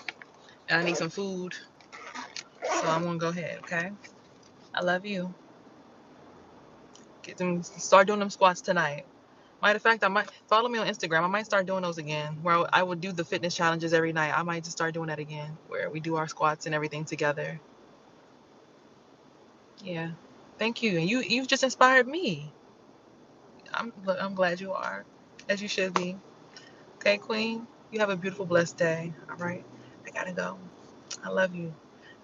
and I need some food. So I'm gonna go ahead. Okay, I love you. Start doing them squats tonight. Matter of fact, I might follow me on Instagram. I might start doing those again, where I would do the fitness challenges every night. I might just start doing that again, where we do our squats and everything together. Yeah, thank you. And you've just inspired me. I'm glad you are, as you should be. Okay, Queen. You have a beautiful, blessed day. All right, I gotta go. I love you.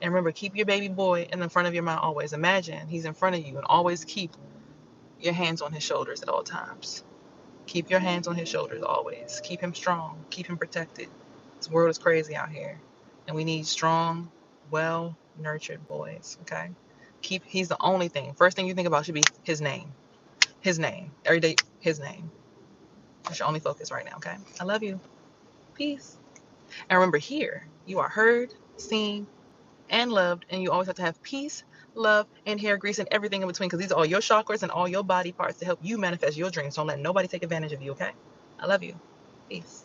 And remember, keep your baby boy in the front of your mind always. Imagine he's in front of you, and always keep your hands on his shoulders at all times. Keep your hands on his shoulders always. Keep him strong. Keep him protected. This world is crazy out here. And we need strong, well nurtured boys. Okay? He's the only thing. First thing you think about should be his name. His name. Every day, his name. That's your only focus right now, okay? I love you. Peace. And remember, here, you are heard, seen, and loved. And you always have to have peace, love, and hair grease and everything in between because these are all your chakras and all your body parts to help you manifest your dreams. Don't let nobody take advantage of you, okay? I love you. Peace.